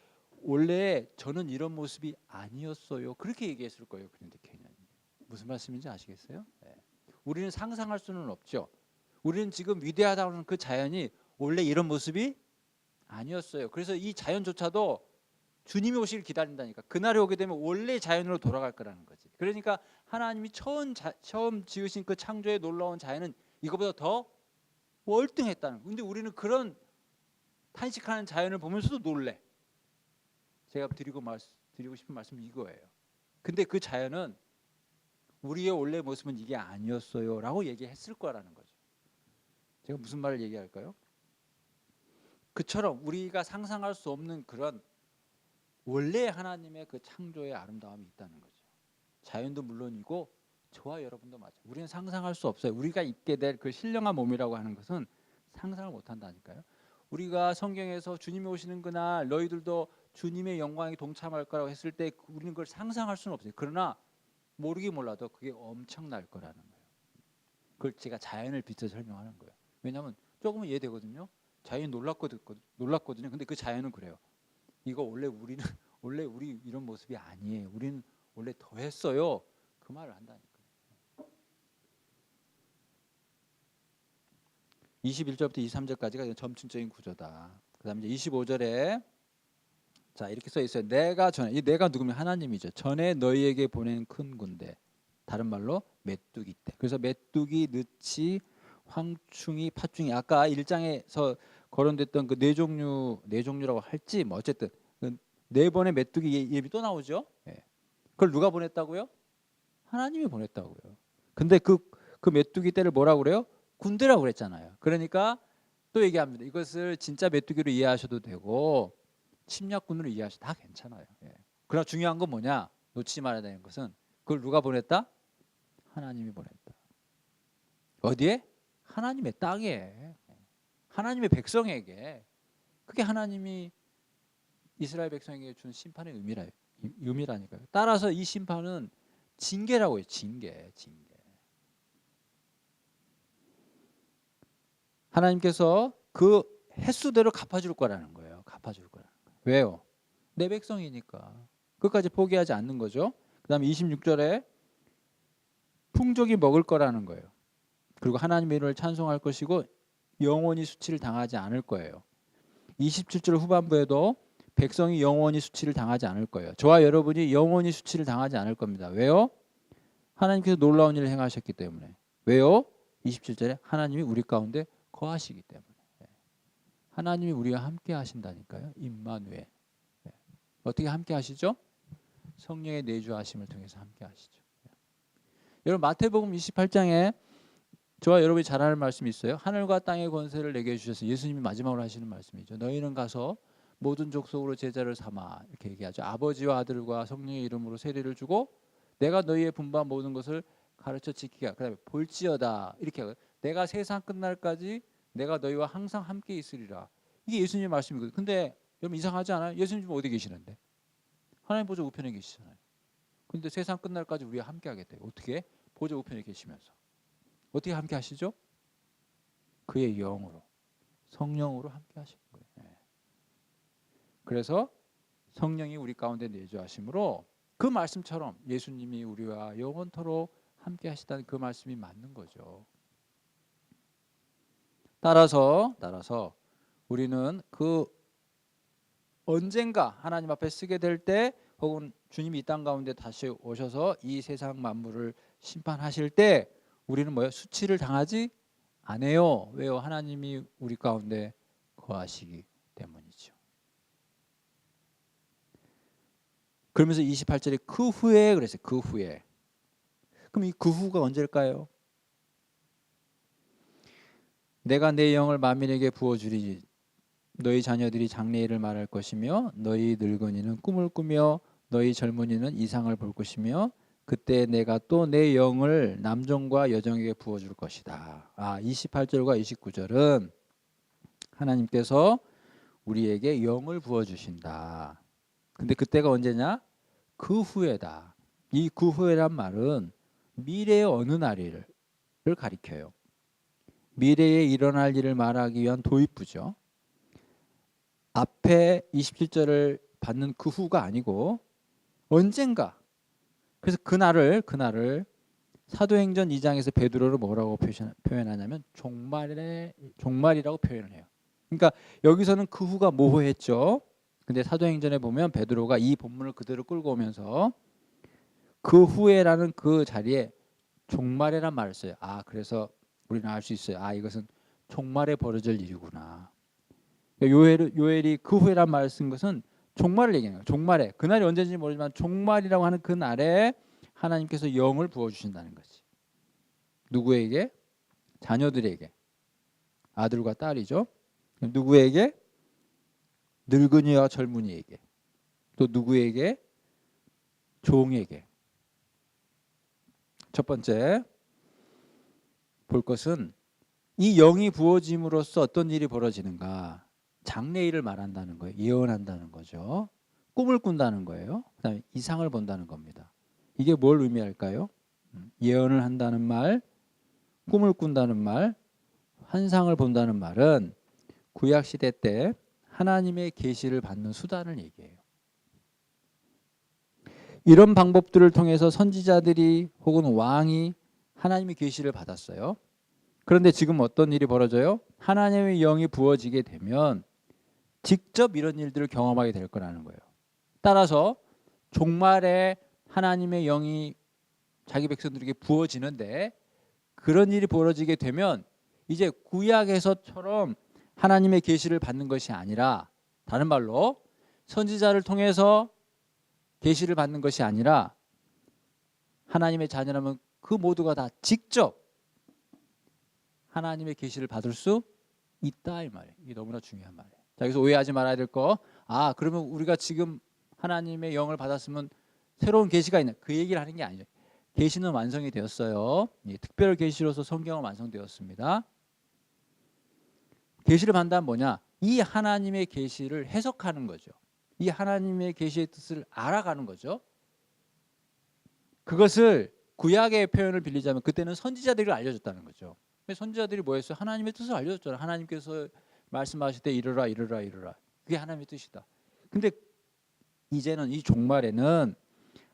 원래 저는 이런 모습이 아니었어요. 그렇게 얘기했을 거예요. 그랜드 캐니언이. 무슨 말씀인지 아시겠어요? 네. 우리는 상상할 수는 없죠. 우리는 지금 위대하다고 하는 그 자연이 원래 이런 모습이 아니었어요. 그래서 이 자연조차도 주님이 오시길 기다린다니까. 그날이 오게 되면 원래 자연으로 돌아갈 거라는 거지. 그러니까 하나님이 처음 지으신 그 창조의 놀라운 자연은 이거보다 더 월등했다는 거예요. 근데 우리는 그런 탄식하는 자연을 보면서도 놀래. 제가 드리고 싶은 말씀은 이거예요. 근데 그 자연은 우리의 원래 모습은 이게 아니었어요 라고 얘기했을 거라는 거죠. 제가 무슨 말을 얘기할까요? 그처럼 우리가 상상할 수 없는 그런 원래 하나님의 그 창조의 아름다움이 있다는 거죠. 자연도 물론이고 저와 여러분도 마찬가지. 우리는 상상할 수 없어요. 우리가 입게 될 그 신령한 몸이라고 하는 것은 상상을 못한다니까요. 우리가 성경에서 주님이 오시는 그날 너희들도 주님의 영광에 동참할 거라고 했을 때 우리는 그걸 상상할 수는 없어요. 그러나 모르긴 몰라도 그게 엄청날 거라는 거예요. 그걸 제가 자연을 빗대서 설명하는 거예요. 왜냐하면 조금은 이해되거든요. 자연이 놀랐거든요. 근데 그 자연은 그래요. 이거 원래 우리 이런 모습이 아니에요. 우리는 원래 더했어요. 그 말을 한다니까요. 21절부터 23절까지가 점층적인 구조다. 그다음에 이제 25절에 자 이렇게 써 있어요. 이 내가 누구면 하나님이죠. 전에 너희에게 보낸 큰 군대. 다른 말로 메뚜기 때. 그래서 메뚜기, 느치, 황충이, 팥중이. 아까 1장에서 거론됐던 그 네 종류라고 할지 뭐 어쨌든 그 네 번의 메뚜기 예비 또 나오죠. 그걸 누가 보냈다고요? 하나님이 보냈다고요. 근데 그 그 메뚜기 떼를 뭐라고 그래요? 군대라고 그랬잖아요. 그러니까 또 얘기합니다. 이것을 진짜 메뚜기로 이해하셔도 되고 침략군으로 이해하셔도 다 괜찮아요. 예. 그러나 중요한 건 뭐냐? 놓치지 말아야 되는 것은 그걸 누가 보냈다? 하나님이 보냈다. 어디에? 하나님의 땅에, 하나님의 백성에게. 그게 하나님이 이스라엘 백성에게 준 심판의 의미라니까요. 따라서 이 심판은 징계라고 해요. 징계. 하나님께서 그 횟수대로 갚아줄 거라는 거예요. 갚아줄 거라는 거예요. 왜요? 내 백성이니까. 끝까지 포기하지 않는 거죠. 그 다음에 26절에 풍족이 먹을 거라는 거예요. 그리고 하나님의 이름을 찬송할 것이고 영원히 수치를 당하지 않을 거예요. 27절 후반부에도 백성이 영원히 수치를 당하지 않을 거예요. 저와 여러분이 영원히 수치를 당하지 않을 겁니다. 왜요? 하나님께서 놀라운 일을 행하셨기 때문에. 왜요? 27절에 하나님이 우리 가운데 거하시기 때문에. 하나님이 우리와 함께 하신다니까요. 임마누엘. 어떻게 함께 하시죠? 성령의 내주하심을 통해서 함께 하시죠. 여러분 마태복음 28장에 저와 여러분이 잘 아는 말씀이 있어요. 하늘과 땅의 권세를 내게 주셔서 예수님이 마지막으로 하시는 말씀이죠. 너희는 가서 모든 족속으로 제자를 삼아 이렇게 얘기하죠. 아버지와 아들과 성령의 이름으로 세례를 주고 내가 너희의 분부한 모든 것을 가르쳐 지키게. 그다음에 볼지어다 이렇게 하고 내가 세상 끝날까지 내가 너희와 항상 함께 있으리라. 이게 예수님의 말씀이거든요. 근데 여러분 이상하지 않아요? 예수님 지금 어디 계시는데? 하나님 보좌 우편에 계시잖아요. 근데 세상 끝날까지 우리와 함께 하겠대요. 어떻게? 보좌 우편에 계시면서. 어떻게 함께 하시죠? 그의 영으로, 성령으로 함께 하시는 거예요. 그래서 성령이 우리 가운데 내주하심으로 그 말씀처럼 예수님이 우리와 영원토록 함께 하시다는 그 말씀이 맞는 거죠. 따라서 우리는 그 언젠가 하나님 앞에 쓰게 될 때 혹은 주님이 이 땅 가운데 다시 오셔서 이 세상 만물을 심판하실 때 우리는 뭐예요? 수치를 당하지 않아요. 왜요? 하나님이 우리 가운데 거하시기 때문이죠. 그러면서 28절에 그 후에 그랬어요. 그 후에. 그럼 이 그 후가 언제일까요? 내가 내 영을 만민에게 부어주리니 너희 자녀들이 장래일을 말할 것이며 너희 늙은이는 꿈을 꾸며 너희 젊은이는 이상을 볼 것이며 그때 내가 또 내 영을 남종과 여종에게 부어줄 것이다. 28절과 29절은 하나님께서 우리에게 영을 부어주신다. 근데 그때가 언제냐? 그 후에다. 이 그 후에란 말은 미래의 어느 날을 가리켜요. 미래에 일어날 일을 말하기 위한 도입부죠. 앞에 27절을 받는 그 후가 아니고 언젠가. 그래서 그날을 사도행전 2장에서 베드로를 뭐라고 표현하냐면 종말이라고 표현을 해요. 그러니까 여기서는 그 후가 모호했죠. 근데 사도행전에 보면 베드로가 이 본문을 그대로 끌고 오면서 그 후에라는 그 자리에 종말이란 말을 써요. 그래서 우리는 알 수 있어요. 이것은 종말에 벌어질 일이구나. 요엘이 그 후에란 말을 쓴 것은 종말을 얘기해요. 종말에. 그날이 언제인지 모르지만 종말이라고 하는 그 날에 하나님께서 영을 부어주신다는 거지. 누구에게? 자녀들에게. 아들과 딸이죠. 누구에게? 늙은이와 젊은이에게. 또 누구에게? 종에게. 첫 번째 볼 것은 이 영이 부어짐으로써 어떤 일이 벌어지는가. 장래일을 말한다는 거예요. 예언한다는 거죠. 꿈을 꾼다는 거예요. 그다음에 이상을 본다는 겁니다. 이게 뭘 의미할까요? 예언을 한다는 말, 꿈을 꾼다는 말, 환상을 본다는 말은 구약시대 때 하나님의 계시를 받는 수단을 얘기해요. 이런 방법들을 통해서 선지자들이 혹은 왕이 하나님의 계시를 받았어요. 그런데 지금 어떤 일이 벌어져요? 하나님의 영이 부어지게 되면 직접 이런 일들을 경험하게 될 거라는 거예요. 따라서 종말에 하나님의 영이 자기 백성들에게 부어지는데 그런 일이 벌어지게 되면 이제 구약에서처럼 하나님의 계시를 받는 것이 아니라 다른 말로 선지자를 통해서 계시를 받는 것이 아니라 하나님의 자녀라면 그 모두가 다 직접 하나님의 계시를 받을 수 있다 이 말이에요. 이게 너무나 중요한 말이에요. 자, 여기서 오해하지 말아야 될 거. 아, 그러면 우리가 지금 하나님의 영을 받았으면 새로운 계시가 있나? 그 얘기를 하는 게 아니죠. 계시는 완성이 되었어요. 예, 특별 계시로서 성경은 완성되었습니다. 계시를 받는다면 뭐냐? 이 하나님의 계시를 해석하는 거죠. 이 하나님의 계시의 뜻을 알아가는 거죠. 그것을 구약의 표현을 빌리자면 그때는 선지자들이 알려줬다는 거죠. 선지자들이 뭐였어요? 하나님의 뜻을 알려줬잖아요. 하나님께서 말씀하실 때 이르라 이르라 이르라. 그게 하나님의 뜻이다. 근데 이제는 이 종말에는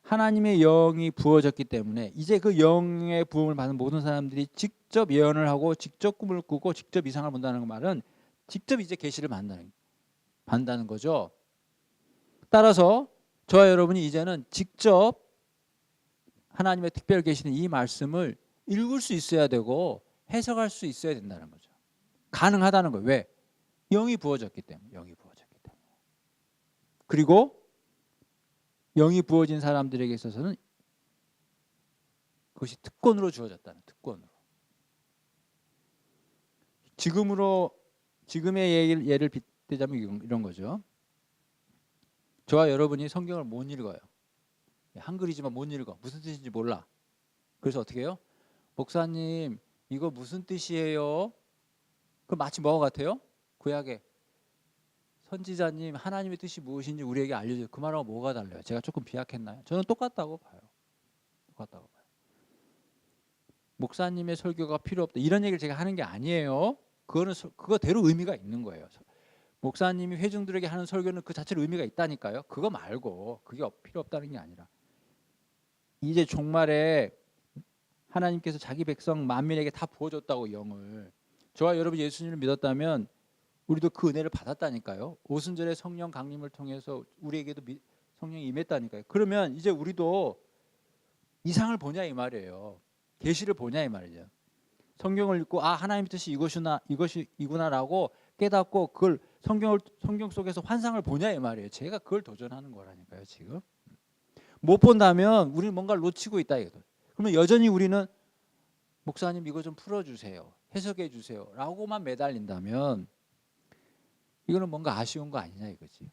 하나님의 영이 부어졌기 때문에 이제 그 영의 부음을 받은 모든 사람들이 직접 예언을 하고 직접 꿈을 꾸고 직접 이상을 본다는 말은 직접 이제 계시를 받는다는 거죠. 따라서 저와 여러분이 이제는 직접 하나님의 특별 계시는 이 말씀을 읽을 수 있어야 되고 해석할 수 있어야 된다는 거죠. 가능하다는 거예요. 왜? 영이 부어졌기 때문에. 영이 부어졌기 때문에. 그리고 영이 부어진 사람들에게 있어서는 그것이 특권으로 주어졌다는, 특권으로. 지금의 예를 빗대자면 이런 거죠. 저와 여러분이 성경을 못 읽어요. 한글이지만 못 읽어. 무슨 뜻인지 몰라. 그래서 어떻게 해요? 목사님, 이거 무슨 뜻이에요? 그럼 마치 뭐가 같아요? 구약에 선지자님, 하나님의 뜻이 무엇인지 우리에게 알려줘요. 그 말하고 뭐가 달라요? 제가 조금 비약했나요? 저는 똑같다고 봐요. 똑같다고 봐요. 목사님의 설교가 필요 없다. 이런 얘기를 제가 하는 게 아니에요. 그거대로 의미가 있는 거예요. 목사님이 회중들에게 하는 설교는 그 자체로 의미가 있다니까요. 그거 말고 그게 필요 없다는 게 아니라 이제 종말에 하나님께서 자기 백성 만민에게 다 부어줬다고 영을. 저와 여러분 예수님을 믿었다면 우리도 그 은혜를 받았다니까요. 오순절의 성령 강림을 통해서 우리에게도 성령이 임했다니까요. 그러면 이제 우리도 이상을 보냐 이 말이에요. 계시를 보냐 이 말이죠. 성경을 읽고 아 하나님의 뜻이 이것이구나라고 깨닫고 그걸 성경 속에서 환상을 보냐 이 말이에요. 제가 그걸 도전하는 거라니까요. 지금 못 본다면 우리는 뭔가를 놓치고 있다 이거죠. 그러면 여전히 우리는 목사님 이거 좀 풀어주세요, 해석해 주세요라고만 매달린다면 이거는 뭔가 아쉬운 거 아니냐 이거지.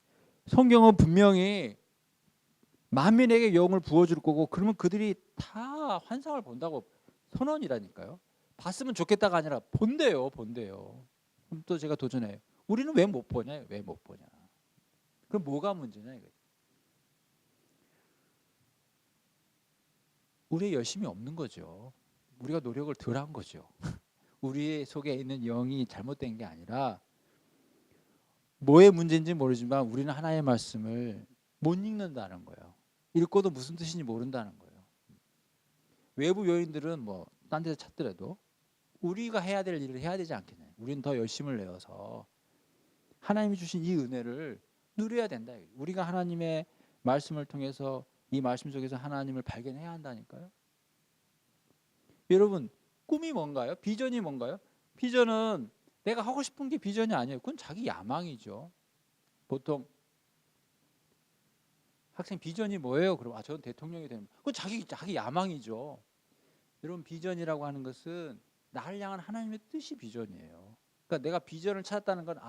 성경은 분명히 만민에게 영을 부어줄 거고 그러면 그들이 다 환상을 본다고 선언이라니까요. 봤으면 좋겠다가 아니라 본대요. 그럼 또 제가 도전해요. 우리는 왜 못 보냐? 왜 못 보냐? 그럼 뭐가 문제냐 이거지. 우리의 열심이 없는 거죠. 우리가 노력을 덜 한 거죠. 우리 속에 있는 영이 잘못된 게 아니라 뭐의 문제인지 모르지만 우리는 하나님의 말씀을 못 읽는다는 거예요. 읽고도 무슨 뜻인지 모른다는 거예요. 외부 요인들은 뭐 딴 데서 찾더라도 우리가 해야 될 일을 해야 되지 않겠냐. 우리는 더 열심을 내어서 하나님이 주신 이 은혜를 누려야 된다. 우리가 하나님의 말씀을 통해서 이 말씀 속에서 하나님을 발견해야 한다니까요. 여러분 꿈이 뭔가요? 비전이 뭔가요? 비전은 내가 하고 싶은 게 비전이 아니에요. 그건 자기 야망이죠. 보통 학생 비전이 뭐예요? 그럼 저는 대통령이 되는. 그건 자기 야망이죠. 여러분 비전이라고 하는 것은 나를 향한 하나님의 뜻이 비전이에요. 그러니까 내가 비전을 찾았다는 건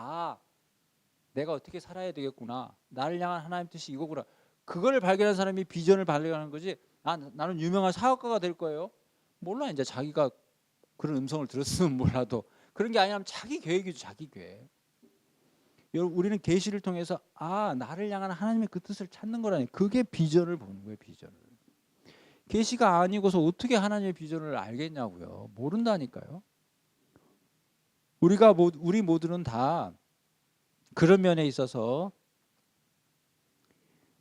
내가 어떻게 살아야 되겠구나. 나를 향한 하나님의 뜻이 이거구나. 그걸 발견한 사람이 비전을 발견하는 거지. 나는 유명한 사업가가 될 거예요. 몰라. 이제 자기가 그런 음성을 들었으면 몰라도 그런 게 아니라면 자기 계획이죠. 자기 계획. 여러분 우리는 계시를 통해서 나를 향한 하나님의 그 뜻을 찾는 거라니. 그게 비전을 보는 거예요. 비전을. 계시가 아니고서 어떻게 하나님의 비전을 알겠냐고요. 모른다니까요. 우리 모두는 다 그런 면에 있어서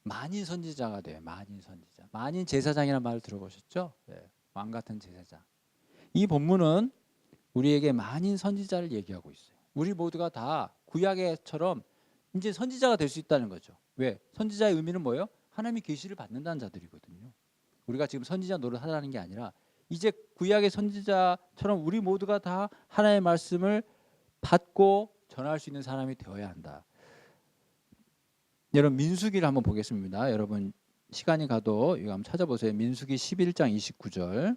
만인 선지자가 돼요. 만인 선지자. 만인 제사장이라는 말을 들어보셨죠? 네. 왕 같은 제사장. 이 본문은 우리에게 만인 선지자를 얘기하고 있어요. 우리 모두가 다 구약에처럼 이제 선지자가 될 수 있다는 거죠. 왜? 선지자의 의미는 뭐예요? 하나님이 계시를 받는다는 자들이거든요. 우리가 지금 선지자 노릇하라는 게 아니라 이제 구약의 선지자처럼 우리 모두가 다 하나님의 말씀을 받고 전할 수 있는 사람이 되어야 한다. 여러분 민수기를 한번 보겠습니다. 여러분 시간이 가도 이거 한번 찾아보세요. 민수기 11장 29절.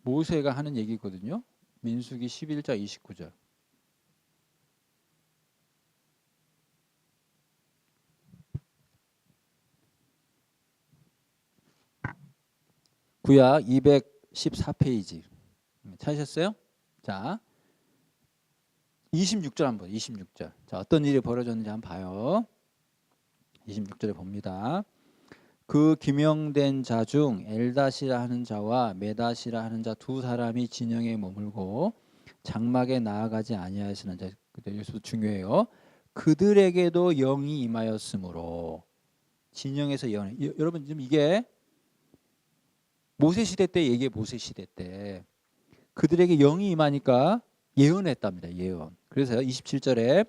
모세가 하는 얘기거든요. 민수기 11장 29절. 구약 214페이지. 찾으셨어요? 자, 26절 한번 26절. 자, 어떤 일이 벌어졌는지 한번 봐요. 26절에 봅니다. 그 기명된 자 중 엘닷이라 하는 자와 메닷이라 하는 자 두 사람이 진영에 머물고 장막에 나아가지 아니하였으나, 자, 여기서 중요해요. 그들에게도 영이 임하였으므로. 진영에서 영. 여러분 지금 이게 모세 시대 때 얘기해. 모세 시대 때 그들에게 영이 임하니까 예언했답니다. 예언. 그래서 27절에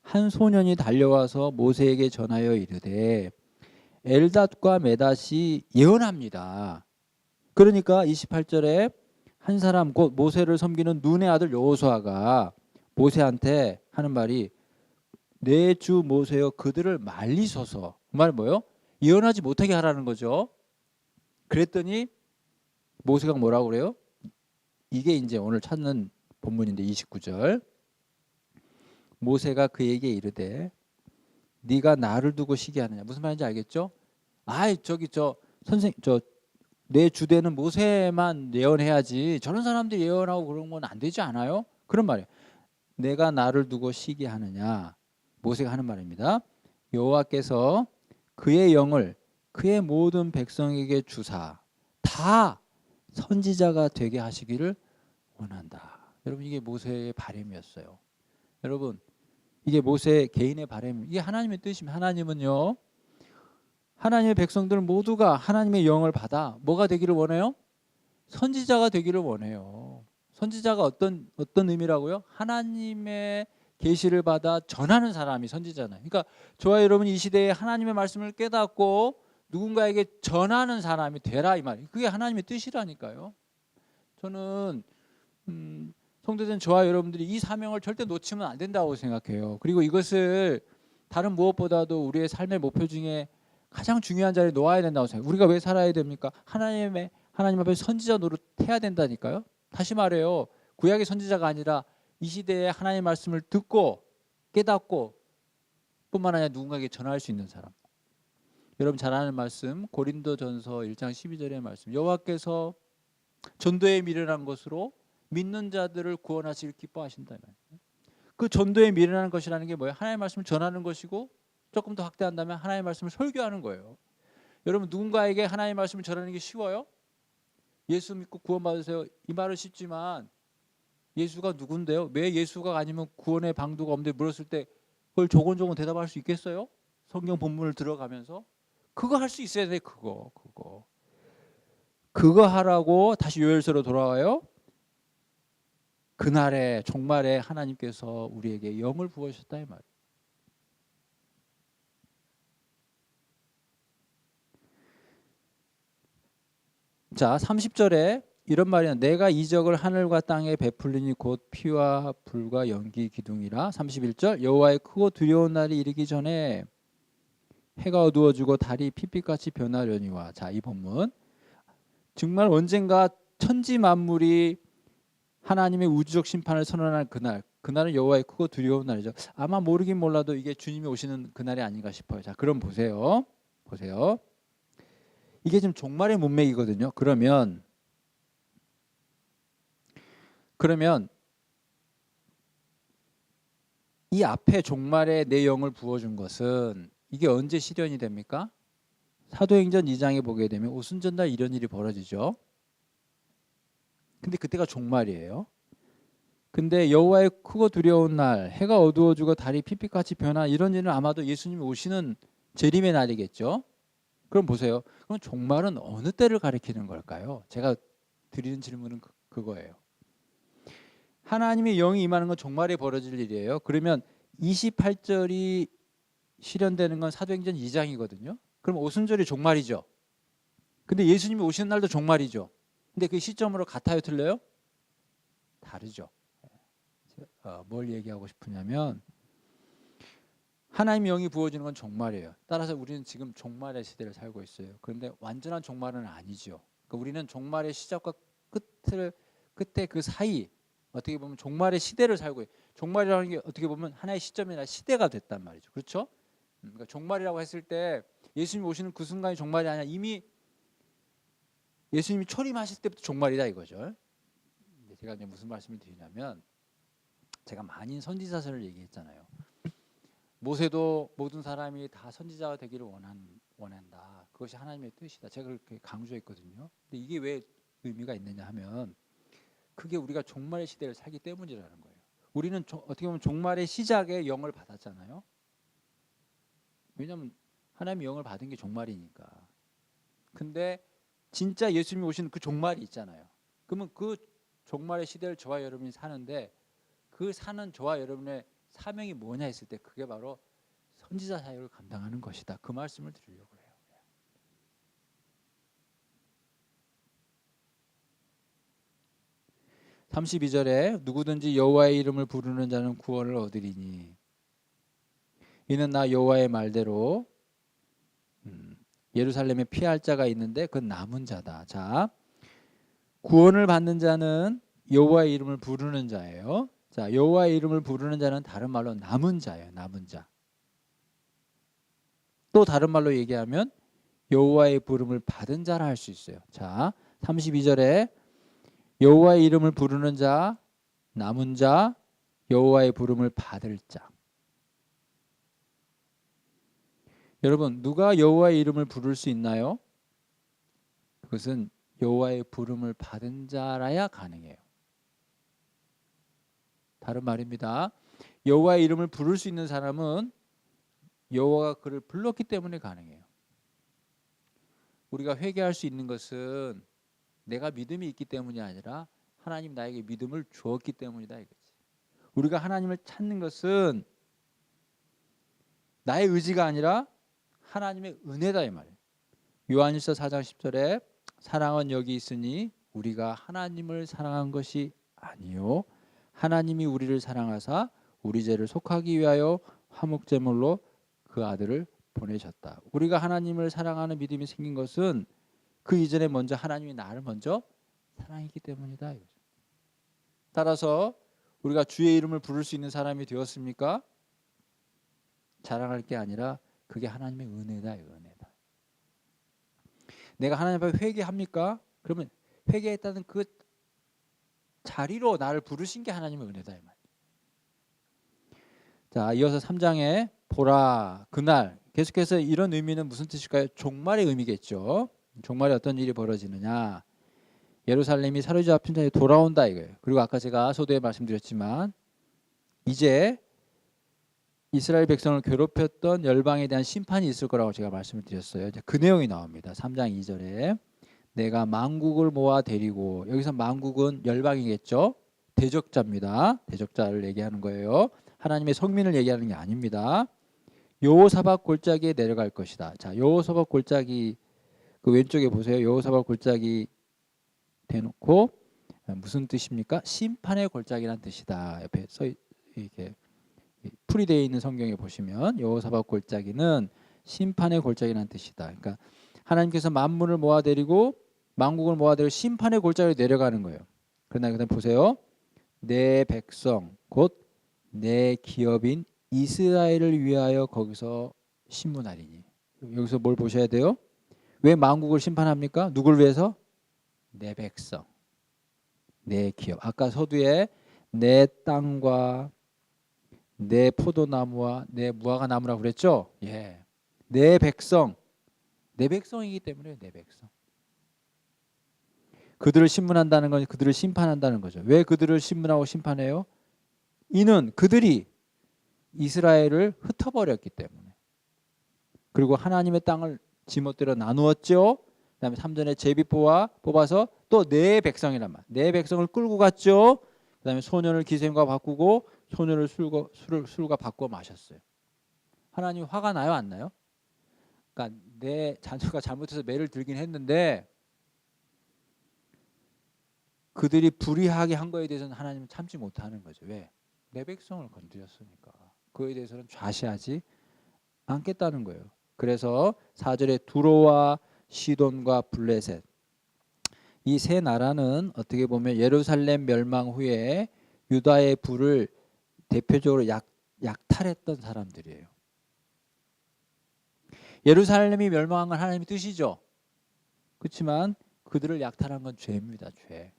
한 소년이 달려와서 모세에게 전하여 이르되, 엘닷과 메닷이 예언합니다. 그러니까 28절에 한 사람 곧 모세를 섬기는 눈의 아들 여호수아가 모세한테 하는 말이, 내 주 모세여 그들을 말리소서. 그 말은 뭐예요? 예언하지 못하게 하라는 거죠. 그랬더니 모세가 뭐라고 그래요? 이게 이제 오늘 찾는 본문인데 29절. 모세가 그에게 이르되 네가 나를 두고 시기하느냐. 무슨 말인지 알겠죠? 아이 저기 저 선생 저 내 주대는 모세만 예언해야지 저런 사람들이 예언하고 그런 건 안 되지 않아요? 그런 말이에요. 내가 나를 두고 시기하느냐. 모세가 하는 말입니다. 여호와께서 그의 영을 그의 모든 백성에게 주사 다 선지자가 되게 하시기를 원한다. 여러분 이게 모세의 바람이었어요. 여러분 이게 모세 개인의 바람, 이게 하나님의 뜻입니다. 하나님은요, 하나님의 백성들 모두가 하나님의 영을 받아 뭐가 되기를 원해요? 선지자가 되기를 원해요. 선지자가 어떤 의미라고요? 하나님의 계시를 받아 전하는 사람이 선지자잖아요. 그러니까 저와 여러분 이 시대에 하나님의 말씀을 깨닫고 누군가에게 전하는 사람이 되라 이 말이에요. 그게 하나님의 뜻이라니까요. 저는 성도된 저와 여러분들이 이 사명을 절대 놓치면 안 된다고 생각해요. 그리고 이것을 다른 무엇보다도 우리의 삶의 목표 중에 가장 중요한 자리에 놓아야 된다고 생각해요. 우리가 왜 살아야 됩니까? 하나님 앞에 선지자 노릇해야 된다니까요. 다시 말해요. 구약의 선지자가 아니라 이 시대에 하나님의 말씀을 듣고 깨닫고 뿐만 아니라 누군가에게 전할 수 있는 사람. 여러분 잘 아는 말씀 고린도전서 1장 12절의 말씀. 여호와께서 전도에 미련한 것으로 믿는 자들을 구원하시길 기뻐하신다. 그 전도에 미련한 것이라는 게 뭐예요? 하나님의 말씀을 전하는 것이고 조금 더 확대한다면 하나님의 말씀을 설교하는 거예요. 여러분 누군가에게 하나님의 말씀을 전하는 게 쉬워요? 예수 믿고 구원받으세요. 이 말은 쉽지만 예수가 누군데요? 왜 예수가 아니면 구원의 방도가 없는데 물었을 때 그걸 조곤조곤 대답할 수 있겠어요? 성경 본문을 들어가면서 그거 할 수 있어야 돼. 그거 하라고 다시 요엘서로 돌아와요. 그날에 종말에 하나님께서 우리에게 영을 부으셨다 이 말이에요. 자 30절에 이런 말이야. 내가 이적을 하늘과 땅에 베풀리니 곧 피와 불과 연기 기둥이라. 31절 여호와의 크고 두려운 날이 이르기 전에 해가 어두워지고 달이 핏빛같이 변하려니와. 자 이 본문 정말 언젠가 천지 만물이 하나님의 우주적 심판을 선언할 그날은 여호와의 크고 두려운 날이죠. 아마 모르긴 몰라도 이게 주님이 오시는 그날이 아닌가 싶어요. 자 그럼 보세요. 이게 지금 종말의 문맥이거든요. 그러면 이 앞에 종말에 내 영을 부어준 것은 이게 언제 실현이 됩니까? 사도행전 2장에 보게 되면 오순절날 이런 일이 벌어지죠. 근데 그때가 종말이에요. 근데 여호와의 크고 두려운 날, 해가 어두워지고 달이 핏빛같이 변화, 이런 일은 아마도 예수님이 오시는 재림의 날이겠죠. 그럼 보세요. 그럼 종말은 어느 때를 가리키는 걸까요? 제가 드리는 질문은 그거예요. 하나님의 영이 임하는 건 종말에 벌어질 일이에요. 그러면 28절이 실현되는 건 사도행전 2장이거든요. 그럼 오순절이 종말이죠. 근데 예수님이 오시는 날도 종말이죠. 근데 그 시점으로 같아요, 틀려요? 다르죠. 뭘 얘기하고 싶으냐면 하나님의 영이 부어지는 건 종말이에요. 따라서 우리는 지금 종말의 시대를 살고 있어요. 그런데 완전한 종말은 아니죠. 그러니까 우리는 종말의 시작과 끝 끝에 그 사이 어떻게 보면 종말의 시대를 살고 종말이라는 게 어떻게 보면 하나의 시점이나 시대가 됐단 말이죠. 그렇죠? 그러니까 종말이라고 했을 때 예수님 오시는 그 순간이 종말이 아니라 이미 예수님이 초림하실 때부터 종말이다 이거죠. 제가 이제 무슨 말씀을 드리냐면 제가 만인 선지자설을 얘기했잖아요. 모세도 모든 사람이 다 선지자가 되기를 원한다. 그것이 하나님의 뜻이다. 제가 그렇게 강조했거든요. 근데 이게 왜 의미가 있느냐 하면 그게 우리가 종말의 시대를 살기 때문이라는 거예요. 우리는 어떻게 보면 종말의 시작에 영을 받았잖아요. 왜냐하면 하나님의 영을 받은 게 종말이니까. 근데 진짜 예수님이 오시는 그 종말이 있잖아요. 그러면 그 종말의 시대를 저와 여러분이 사는데 그 사는 저와 여러분의 사명이 뭐냐 했을 때 그게 바로 선지자 사역을 감당하는 것이다. 그 말씀을 드리려고 해요. 32절에 누구든지 여호와의 이름을 부르는 자는 구원을 얻으리니 이는 나 여호와의 말대로 예루살렘에 피할 자가 있는데 그건 남은 자다. 자, 구원을 받는 자는 여호와의 이름을 부르는 자예요. 자, 여호와의 이름을 부르는 자는 다른 말로 남은 자예요. 남은 자. 또 다른 말로 얘기하면 여호와의 부름을 받은 자라 할 수 있어요. 자, 32절에 여호와의 이름을 부르는 자, 남은 자, 여호와의 부름을 받을 자. 여러분, 누가 여호와의 이름을 부를 수 있나요? 그것은 여호와의 부름을 받은 자라야 가능해요. 다른 말입니다. 여호와의 이름을 부를 수 있는 사람은 여호와가 그를 불렀기 때문에 가능해요. 우리가 회개할 수 있는 것은 내가 믿음이 있기 때문이 아니라 하나님 나에게 믿음을 주었기 때문이다 이거지. 우리가 하나님을 찾는 것은 나의 의지가 아니라 하나님의 은혜다 이 말이에요. 요한일서 4장 10절에 사랑은 여기 있으니 우리가 하나님을 사랑한 것이 아니요 하나님이 우리를 사랑하사 우리 죄를 속하기 위하여 화목제물로 그 아들을 보내셨다. 우리가 하나님을 사랑하는 믿음이 생긴 것은 그 이전에 먼저 하나님이 나를 먼저 사랑했기 때문이다. 따라서 우리가 주의 이름을 부를 수 있는 사람이 되었습니까? 자랑할 게 아니라 그게 하나님의 은혜다. 은혜다. 내가 하나님 앞에 회개합니까? 그러면 회개했다는 그 자리로 나를 부르신 게 하나님의 은혜다. 이 말. 자, 이어서 3장에 보라 그날 계속해서 이런 의미는 무슨 뜻일까요? 종말의 의미겠죠. 종말에 어떤 일이 벌어지느냐? 예루살렘이 사로잡힌 자에 돌아온다 이거예요. 그리고 아까 제가 서두에 말씀드렸지만 이제 이스라엘 백성을 괴롭혔던 열방에 대한 심판이 있을 거라고 제가 말씀을 드렸어요. 이제 그 내용이 나옵니다. 3장 2절에 내가 만국을 모아 데리고 여기서 만국은 열방이겠죠. 대적자입니다. 대적자를 얘기하는 거예요. 하나님의 성민을 얘기하는 게 아닙니다. 여호사밧 골짜기에 내려갈 것이다. 자, 여호사밧 골짜기 그 왼쪽에 보세요. 여호사밧 골짜기 대놓고 무슨 뜻입니까? 심판의 골짜기란 뜻이다. 옆에 써 이렇게 풀이 되어 있는 성경에 보시면 여호사밧 골짜기는 심판의 골짜기란 뜻이다. 그러니까 하나님께서 만물을 모아들이고 만국을 모아들이고 심판의 골짜기로 내려가는 거예요. 그러나 그다음 보세요. 내 백성 곧 내 기업인 이스라엘을 위하여 거기서 신문하리니. 여기서 뭘 보셔야 돼요? 왜 만국을 심판합니까? 누굴 위해서? 내 백성, 내 기업. 아까 서두에 내 땅과 내 포도나무와 내 무화과 나무라고 그랬죠? 예. 내 백성, 내 백성이기 때문에 내 백성. 그들을 신문한다는 건 그들을 심판한다는 거죠. 왜 그들을 신문하고 심판해요? 이는 그들이 이스라엘을 흩어버렸기 때문에. 그리고 하나님의 땅을 지멋대로 나누었죠. 그다음에 3절에 제비뽑아 뽑아서 또 내 백성이란 말. 내 백성을 끌고 갔죠. 그다음에 소년을 기생과 바꾸고 소년을 술과 바꾸어 마셨어요. 하나님 화가 나요, 안 나요? 그러니까 내 자녀가 잘못해서 매를 들긴 했는데 그들이 불의하게 한 거에 대해서는 하나님은 참지 못하는 거죠. 왜? 내 백성을 건드렸으니까. 그에 대해서는 좌시하지 않겠다는 거예요. 그래서 4절에 두로와 시돈과 블레셋 이 세 나라는 어떻게 보면 예루살렘 멸망 후에 유다의 부를 대표적으로 약탈했던 사람들이에요. 예루살렘이 멸망한 건 하나님의 뜻이죠. 그렇지만 그들을 약탈한 건 죄입니다. 죄.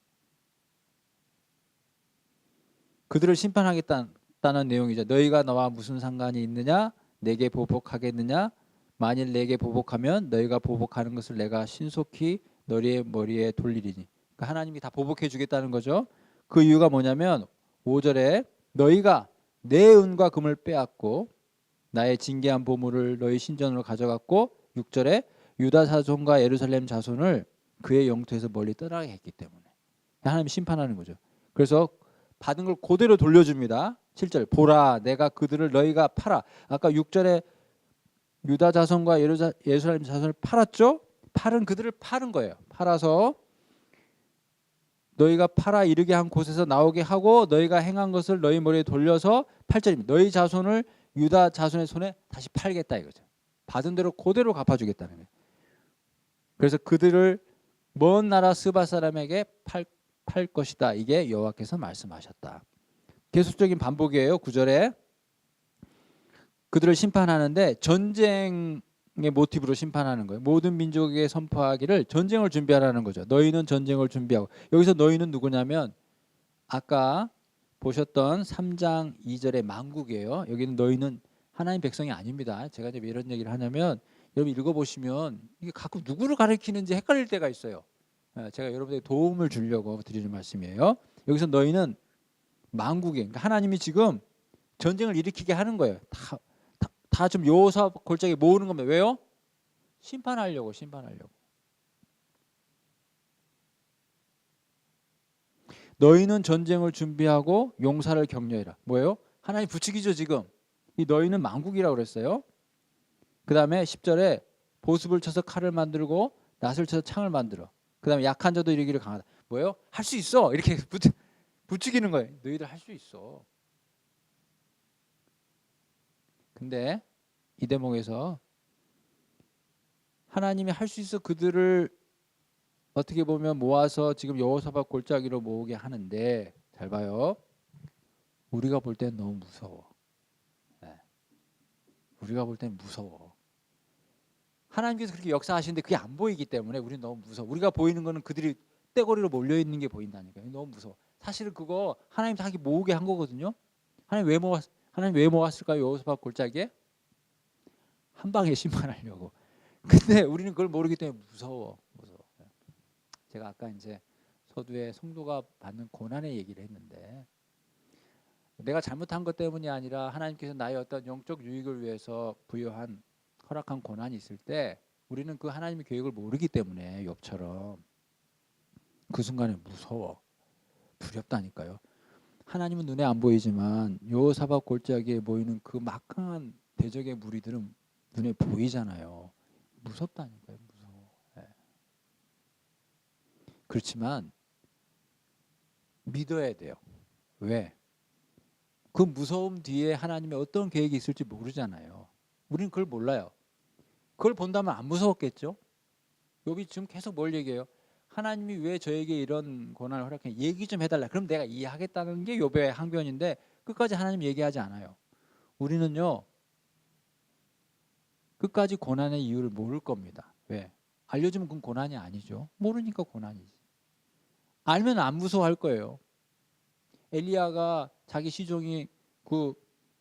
그들을 심판하겠다는 내용이죠. 너희가 나와 무슨 상관이 있느냐? 내게 보복하겠느냐? 만일 내게 보복하면 너희가 보복하는 것을 내가 신속히 너희의 머리에 돌리리니. 그러니까 하나님이 다 보복해 주겠다는 거죠. 그 이유가 뭐냐면 5절에 너희가 내 은과 금을 빼앗고 나의 징계한 보물을 너희 신전으로 가져갔고 6절에 유다 자손과 예루살렘 자손을 그의 영토에서 멀리 떠나게 했기 때문에 하나님이 심판하는 거죠. 그래서 받은 걸 그대로 돌려줍니다. 7절 보라 내가 그들을 너희가 팔아. 아까 6절에 유다 자손과 예루살렘 자손을 팔았죠. 팔은 그들을 파는 거예요. 팔아서 너희가 팔아 이르게 한 곳에서 나오게 하고 너희가 행한 것을 너희 머리에 돌려서 8절입니다. 너희 자손을 유다 자손의 손에 다시 팔겠다 이거죠. 받은 대로 그대로 갚아주겠다는 거예요. 그래서 그들을 먼 나라 스바 사람에게 팔 것이다. 이게 여호와께서 말씀하셨다. 계속적인 반복이에요. 9절에 그들을 심판하는데 전쟁의 모티브로 심판하는 거예요. 모든 민족에게 선포하기를 전쟁을 준비하라는 거죠. 너희는 전쟁을 준비하고 여기서 너희는 누구냐면 아까 보셨던 3장 2절의 만국이에요. 여기는 너희는 하나님 백성이 아닙니다. 제가 이제 왜 이런 얘기를 하냐면 여러분 읽어보시면 이게 가끔 누구를 가리키는지 헷갈릴 때가 있어요. 제가 여러분에게 도움을 주려고 드리는 말씀이에요. 여기서 너희는 만국에 그러니까 하나님이 지금 전쟁을 일으키게 하는 거예요. 다 좀 여호수아 골짜기 모으는 겁니다. 왜요? 심판하려고. 너희는 전쟁을 준비하고 용사를 격려해라. 뭐예요? 하나님 부추기죠 지금. 이 너희는 만국이라고 그랬어요. 그 다음에 10절에 보습을 쳐서 칼을 만들고 낫을 쳐서 창을 만들어. 그 다음에 약한 자도 이르기를 강하다. 뭐예요? 할 수 있어. 이렇게 부추기는 거예요. 너희들 할 수 있어. 근데 이 대목에서 하나님이 할 수 있어 그들을 어떻게 보면 모아서 지금 여호사밧 골짜기로 모으게 하는데 잘 봐요. 우리가 볼 땐 너무 무서워. 네. 우리가 볼 땐 무서워. 하나님께서 그렇게 역사하시는데 그게 안 보이기 때문에 우리는 너무 무서워. 우리가 보이는 거는 그들이 떼거리로 몰려있는 게 보인다니까요. 너무 무서워. 사실은 그거 하나님 다 모으게 한 거거든요. 하나님 왜 모았을까요? 여호사밧 골짜기에? 한 방에 심판하려고. 근데 우리는 그걸 모르기 때문에 무서워. 제가 아까 이제 서두에 성도가 받는 고난의 얘기를 했는데 내가 잘못한 것 때문이 아니라 하나님께서 나의 어떤 영적 유익을 위해서 부여한 허락한 고난이 있을 때 우리는 그 하나님의 계획을 모르기 때문에 욥처럼 그 순간에 무서워. 두렵다니까요. 하나님은 눈에 안 보이지만 여호사밧 골짜기에 모이는 그 막강한 대적의 무리들은 눈에 보이잖아요. 무섭다니까요. 무서워. 네. 그렇지만 믿어야 돼요. 왜? 그 무서움 뒤에 하나님의 어떤 계획이 있을지 모르잖아요. 우리는 그걸 몰라요. 그걸 본다면 안 무서웠겠죠? 욥이 지금 계속 뭘 얘기해요? 하나님이 왜 저에게 이런 고난을 허락해? 얘기 좀 해달라. 그럼 내가 이해하겠다는 게 욥의 항변인데 끝까지 하나님 얘기하지 않아요. 우리는요. 끝까지 고난의 이유를 모를 겁니다. 왜? 알려주면 그건 고난이 아니죠. 모르니까 고난이지. 알면 안 무서워할 거예요. 엘리야가 자기 시종이 그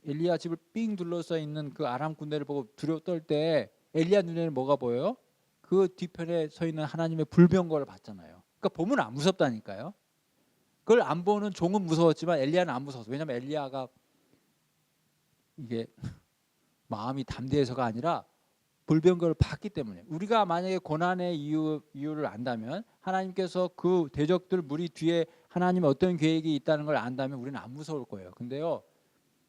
엘리야 집을 삥 둘러싸 있는 그 아람 군대를 보고 두려워 떨 때 엘리야 눈에는 뭐가 보여요? 그 뒤편에 서 있는 하나님의 불병거를 봤잖아요. 그러니까 보면 안 무섭다니까요. 그걸 안 보는 종은 무서웠지만 엘리야는 안 무서웠어. 왜냐하면 엘리야가 이게 마음이 담대해서가 아니라 불병거를 봤기 때문에. 우리가 만약에 고난의 이유를 안다면 하나님께서 그 대적들 무리 뒤에 하나님의 어떤 계획이 있다는 걸 안다면 우리는 안 무서울 거예요. 근데요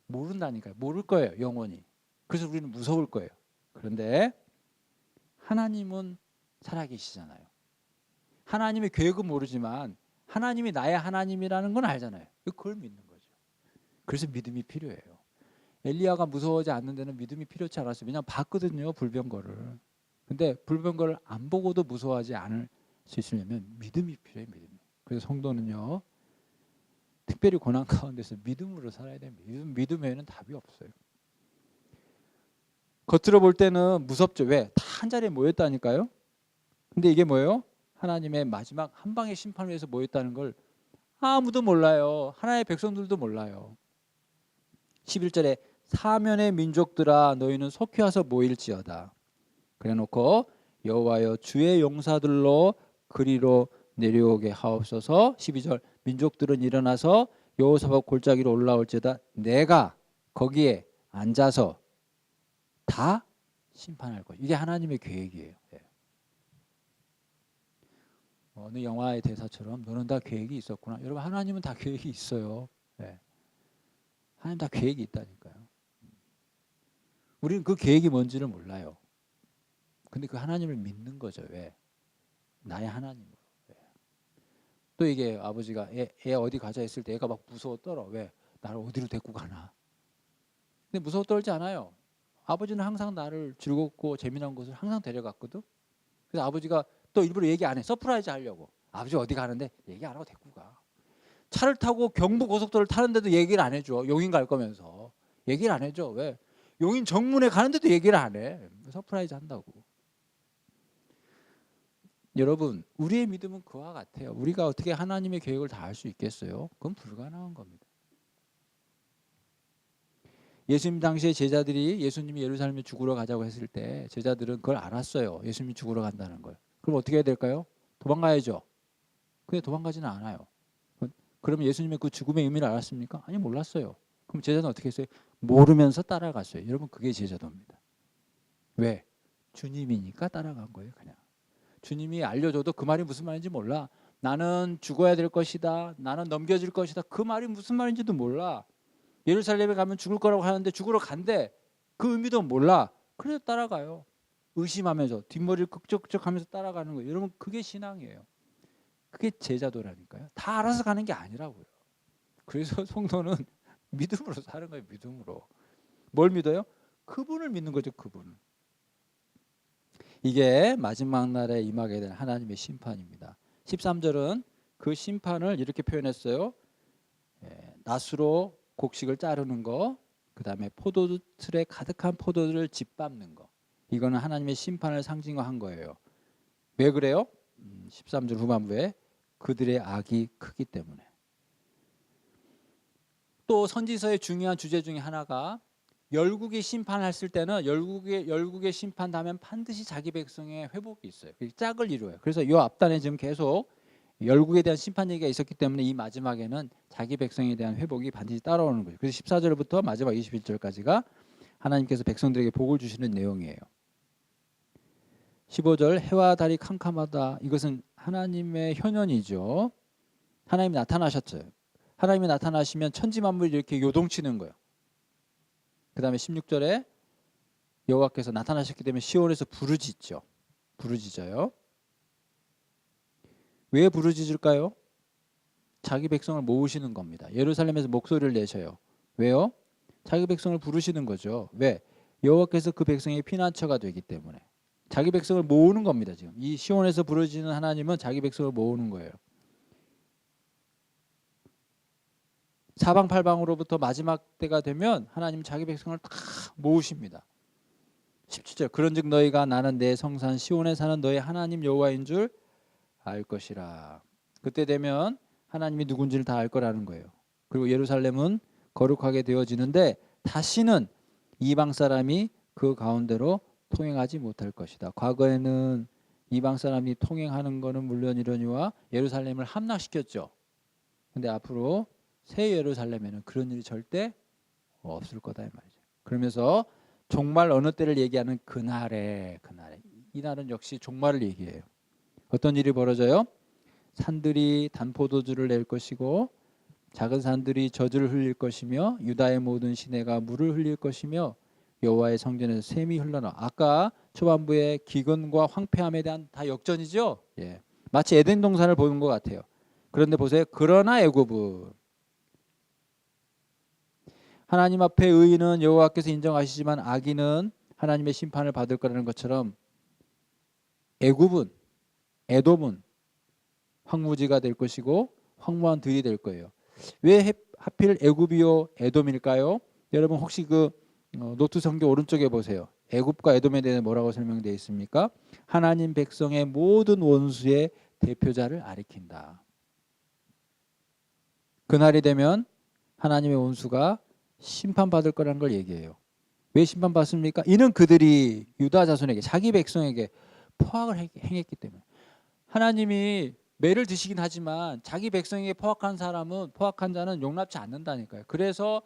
모른다니까요. 모를 거예요. 영원히. 그래서 우리는 무서울 거예요. 그런데 하나님은 살아계시잖아요. 하나님의 계획은 모르지만 하나님이 나의 하나님이라는 건 알잖아요. 그걸 믿는 거죠. 그래서 믿음이 필요해요. 엘리야가 무서워하지 않는 데는 믿음이 필요치 않았어요. 왜냐하면 봤거든요. 불병거를. 근데 불병거를 안 보고도 무서워하지 않을 수 있으려면 믿음이 필요해요. 믿음. 그래서 성도는요, 특별히 고난 가운데서 믿음으로 살아야 됩니다. 믿음 외에는 답이 없어요. 겉으로 볼 때는 무섭죠. 왜? 다 한 자리에 모였다니까요. 근데 이게 뭐예요? 하나님의 마지막 한 방의 심판을 위해서 모였다는 걸 아무도 몰라요. 하나님의 백성들도 몰라요. 11절에 사면의 민족들아 너희는 속히 와서 모일지어다. 그래놓고 여호와여 주의 용사들로 그리로 내려오게 하옵소서. 12절 민족들은 일어나서 여호사밧 골짜기로 올라올지어다. 내가 거기에 앉아서 다 심판할 것. 이게 하나님의 계획이에요. 어느 영화의 대사처럼 너는 다 계획이 있었구나. 여러분 하나님은 다 계획이 있어요. 하나님 다 계획이 있다니까요. 우리는 그 계획이 뭔지를 몰라요. 근데 그 하나님을 믿는 거죠. 왜? 나의 하나님으로. 또 이게 아버지가 애 어디 가자 했을 때 애가 막 무서워 떨어. 왜? 나를 어디로 데리고 가나. 근데 무서워 떨지 않아요. 아버지는 항상 나를 즐겁고 재미난 곳을 항상 데려갔거든. 그래서 아버지가 또 일부러 얘기 안 해. 서프라이즈 하려고. 아버지 어디 가는데 얘기 안 하고 데리고 가. 차를 타고 경부 고속도로를 타는데도 얘기를 안 해줘. 용인 갈 거면서. 얘기를 안 해줘. 왜? 용인 정문에 가는데도 얘기를 안 해. 서프라이즈 한다고. 여러분 우리의 믿음은 그와 같아요. 우리가 어떻게 하나님의 계획을 다 알 수 있겠어요? 그건 불가능한 겁니다. 예수님 당시에 제자들이 예수님이 예루살렘에 죽으러 가자고 했을 때 제자들은 그걸 알았어요. 예수님이 죽으러 간다는 걸. 그럼 어떻게 해야 될까요? 도망가야죠. 근데 도망가지는 않아요. 그러면 예수님의 그 죽음의 의미를 알았습니까? 아니 몰랐어요. 그럼 제자는 어떻게 했어요? 모르면서 따라갔어요. 여러분 그게 제자도입니다. 왜? 주님이니까 따라간 거예요. 그냥. 주님이 알려줘도 그 말이 무슨 말인지 몰라. 나는 죽어야 될 것이다. 나는 넘겨질 것이다. 그 말이 무슨 말인지도 몰라. 예루살렘에 가면 죽을 거라고 하는데 죽으러 간대. 그 의미도 몰라. 그래서 따라가요. 의심하면서 뒷머리를 끄적끄적하면서 따라가는 거예요. 여러분 그게 신앙이에요. 그게 제자도라니까요. 다 알아서 가는 게 아니라고요. 그래서 성도는 믿음으로 사는 거예요. 믿음으로. 뭘 믿어요? 그분을 믿는 거죠. 그분을. 이게 마지막 날에 임하게 될 하나님의 심판입니다. 13절은 그 심판을 이렇게 표현했어요. 낫으로 곡식을 자르는 거, 그 다음에 포도틀에 가득한 포도를 짓밟는 거. 이거는 하나님의 심판을 상징화한 거예요. 왜 그래요? 13절 후반부에 그들의 악이 크기 때문에. 또 선지서의 중요한 주제 중에 하나가 열국이 심판했을 때는 열국의 심판하면 반드시 자기 백성의 회복이 있어요. 짝을 이루어요. 그래서 이 앞단에 지금 계속 열국에 대한 심판 얘기가 있었기 때문에 이 마지막에는 자기 백성에 대한 회복이 반드시 따라오는 거예요. 그래서 14절부터 마지막 21절까지가 하나님께서 백성들에게 복을 주시는 내용이에요. 15절 해와 달이 캄캄하다. 이것은 하나님의 현현이죠. 하나님이 나타나셨어요. 하나님이 나타나시면 천지 만물이 이렇게 요동치는 거예요. 그 다음에 16절에 여호와께서 나타나셨기 때문에 시온에서 부르짖죠. 부르짖어요. 왜 부르짖을까요? 자기 백성을 모으시는 겁니다. 예루살렘에서 목소리를 내셔요. 왜요? 자기 백성을 부르시는 거죠. 왜? 여호와께서 그 백성의 피난처가 되기 때문에. 자기 백성을 모으는 겁니다. 지금 이 시온에서 부르짖는 하나님은 자기 백성을 모으는 거예요. 사방팔방으로부터 마지막 때가 되면 하나님 자기 백성을 다 모으십니다. 17절 그런즉 너희가 나는 내 성산 시온에 사는 너희 하나님 여호와인 줄 알 것이라. 그때 되면 하나님이 누군지를 다 알 거라는 거예요. 그리고 예루살렘은 거룩하게 되어지는데 다시는 이방 사람이 그 가운데로 통행하지 못할 것이다. 과거에는 이방 사람이 통행하는 거는 물론이러니와 예루살렘을 함락시켰죠. 근데 앞으로 새 예루살렘에는 그런 일이 절대 없을 거다 이 말이죠. 그러면서 종말 어느 때를 얘기하는 그날에 이 날은 역시 종말을 얘기해요. 어떤 일이 벌어져요? 산들이 단포도주를 낼 것이고 작은 산들이 젖을 흘릴 것이며 유다의 모든 시내가 물을 흘릴 것이며 여호와의 성전에서 샘이 흘러나. 아까 초반부의 기근과 황폐함에 대한 다 역전이죠. 예. 마치 에덴 동산을 보는 것 같아요. 그런데 보세요. 그러나 애굽은 하나님 앞에 의인은 여호와께서 인정하시지만 악인은 하나님의 심판을 받을 거라는 것처럼 애굽은 에돔은 황무지가 될 것이고 황무한 들이 될 거예요. 왜 하필 애굽이요 에돔일까요? 여러분 혹시 그 노트 성경 오른쪽에 보세요. 애굽과 에돔에 대해 뭐라고 설명되어 있습니까? 하나님 백성의 모든 원수의 대표자를 가리킨다. 그날이 되면 하나님의 원수가 심판받을 거라는 걸 얘기해요. 왜 심판받습니까? 이는 그들이 유다 자손에게 자기 백성에게 포악을 행했기 때문에. 하나님이 매를 드시긴 하지만 자기 백성에게 포악한 자는 용납치 않는다니까요. 그래서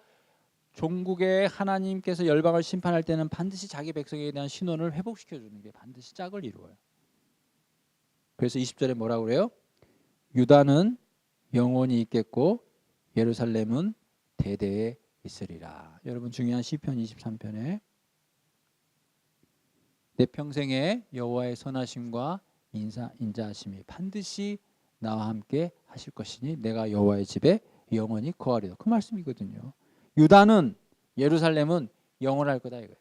종국에 하나님께서 열방을 심판할 때는 반드시 자기 백성에 대한 신원을 회복시켜 주는 게 반드시 짝을 이루어요. 그래서 20절에 뭐라고 그래요? 유다는 영원히 있겠고 예루살렘은 대대에 있으리라. 여러분 중요한 시편 23편에 내 평생에 여호와의 선하심과 인자하심이 반드시 나와 함께 하실 것이니 내가 여호와의 집에 영원히 거하리라. 그 말씀이거든요. 유다는 예루살렘은 영원할 거다 이거예요.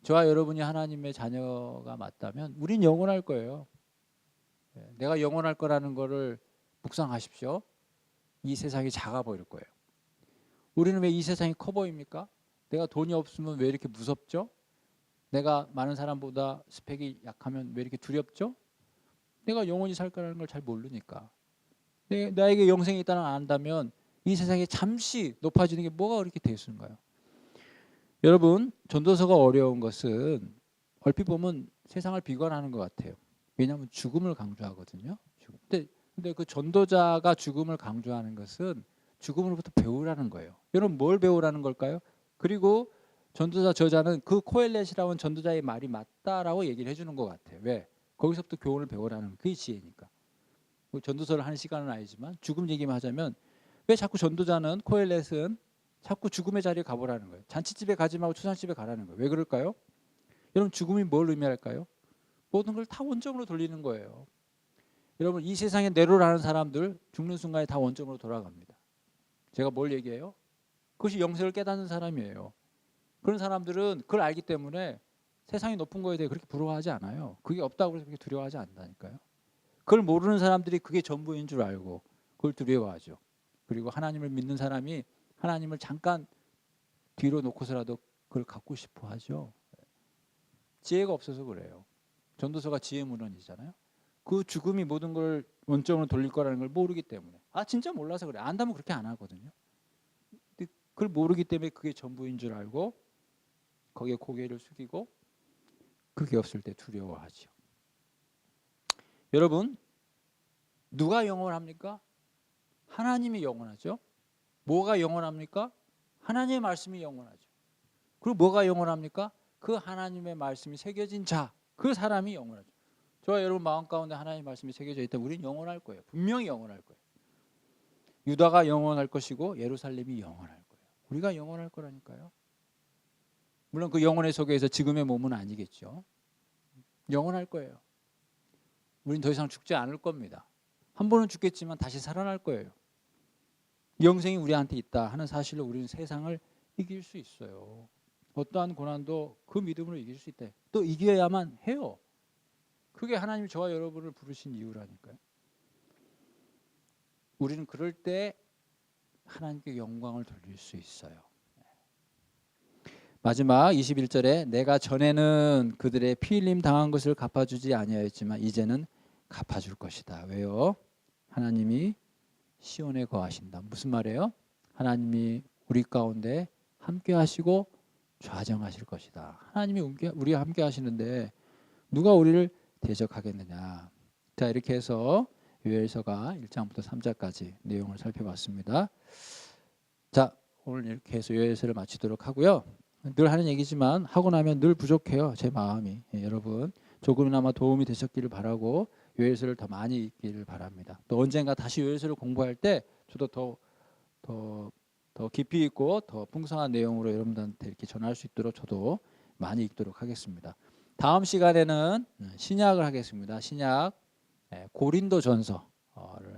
저와 여러분이 하나님의 자녀가 맞다면 우린 영원할 거예요. 내가 영원할 거라는 거를 묵상하십시오. 이 세상이 작아 보일 거예요. 우리는 왜 이 세상이 커 보입니까? 내가 돈이 없으면 왜 이렇게 무섭죠? 내가 많은 사람보다 스펙이 약하면 왜 이렇게 두렵죠? 내가 영원히 살 거라는 걸 잘 모르니까. 나에게 영생이 있다는 걸 안다면 이 세상에 잠시 높아지는 게 뭐가 그렇게 대수인가요? 여러분 전도서가 어려운 것은 얼핏 보면 세상을 비관하는 것 같아요. 왜냐하면 죽음을 강조하거든요. 근데 그 전도자가 죽음을 강조하는 것은 죽음으로부터 배우라는 거예요. 여러분 뭘 배우라는 걸까요? 그리고 전도자 저자는 그 코엘렛이라는 전도자의 말이 맞다라고 얘기를 해주는 것 같아요. 왜? 거기서부터 교훈을 배우라는 그게 지혜니까. 전도서를 하는 시간은 아니지만 죽음 얘기만 하자면 왜 자꾸 전도자는 코엘렛은 자꾸 죽음의 자리에 가보라는 거예요. 잔치집에 가지 말고 추상집에 가라는 거예요. 왜 그럴까요? 여러분 죽음이 뭘 의미할까요? 모든 걸 다 원점으로 돌리는 거예요. 여러분 이 세상에 내로라는 사람들 죽는 순간에 다 원점으로 돌아갑니다. 제가 뭘 얘기해요? 그것이 영생을 깨닫는 사람이에요. 그런 사람들은 그걸 알기 때문에 세상이 높은 거에 대해 그렇게 부러워하지 않아요. 그게 없다고 해서 그렇게 두려워하지 않는다니까요. 그걸 모르는 사람들이 그게 전부인 줄 알고 그걸 두려워하죠. 그리고 하나님을 믿는 사람이 하나님을 잠깐 뒤로 놓고서라도 그걸 갖고 싶어 하죠. 지혜가 없어서 그래요. 전도서가 지혜 문헌이잖아요. 그 죽음이 모든 걸 원점으로 돌릴 거라는 걸 모르기 때문에. 진짜 몰라서 그래. 안다면 그렇게 안 하거든요. 근데 그걸 모르기 때문에 그게 전부인 줄 알고 거기에 고개를 숙이고 그게 없을 때 두려워하죠. 여러분 누가 영원합니까? 하나님이 영원하죠. 뭐가 영원합니까? 하나님의 말씀이 영원하죠. 그리고 뭐가 영원합니까? 그 하나님의 말씀이 새겨진 자, 그 사람이 영원하죠. 저와 여러분 마음 가운데 하나님의 말씀이 새겨져 있다면 우리는 영원할 거예요. 분명히 영원할 거예요. 유다가 영원할 것이고 예루살렘이 영원할 거예요. 우리가 영원할 거라니까요. 물론 그 영혼의 속에서 지금의 몸은 아니겠죠. 영원할 거예요. 우린 더 이상 죽지 않을 겁니다. 한 번은 죽겠지만 다시 살아날 거예요. 영생이 우리한테 있다 하는 사실로 우리는 세상을 이길 수 있어요. 어떠한 고난도 그 믿음으로 이길 수 있다. 또 이겨야만 해요. 그게 하나님이 저와 여러분을 부르신 이유라니까요. 우리는 그럴 때 하나님께 영광을 돌릴 수 있어요. 마지막 21절에 내가 전에는 그들의 피 흘림 당한 것을 갚아주지 아니하였지만 이제는 갚아줄 것이다. 왜요? 하나님이 시온에 거하신다. 무슨 말이에요? 하나님이 우리 가운데 함께 하시고 좌정하실 것이다. 하나님이 우리와 함께 하시는데 누가 우리를 대적하겠느냐. 자, 이렇게 해서 요엘서가 1장부터 3장까지 내용을 살펴봤습니다. 자, 오늘 이렇게 해서 요엘서를 마치도록 하고요. 늘 하는 얘기지만 하고 나면 늘 부족해요. 제 마음이. 여러분 조금이나마 도움이 되셨기를 바라고 요엘서를 더 많이 읽기를 바랍니다. 또 언젠가 다시 요엘서를 공부할 때 저도 더 깊이 있고 더 풍성한 내용으로 여러분들한테 이렇게 전할 수 있도록 저도 많이 읽도록 하겠습니다. 다음 시간에는 신약을 하겠습니다. 신약 고린도전서를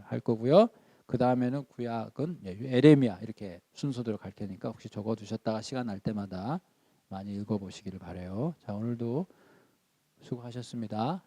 할 거고요. 그 다음에는 구약은 에레미야 이렇게 순서대로 갈 테니까 혹시 적어두셨다가 시간 날 때마다 많이 읽어보시기를 바라요. 자, 오늘도 수고하셨습니다.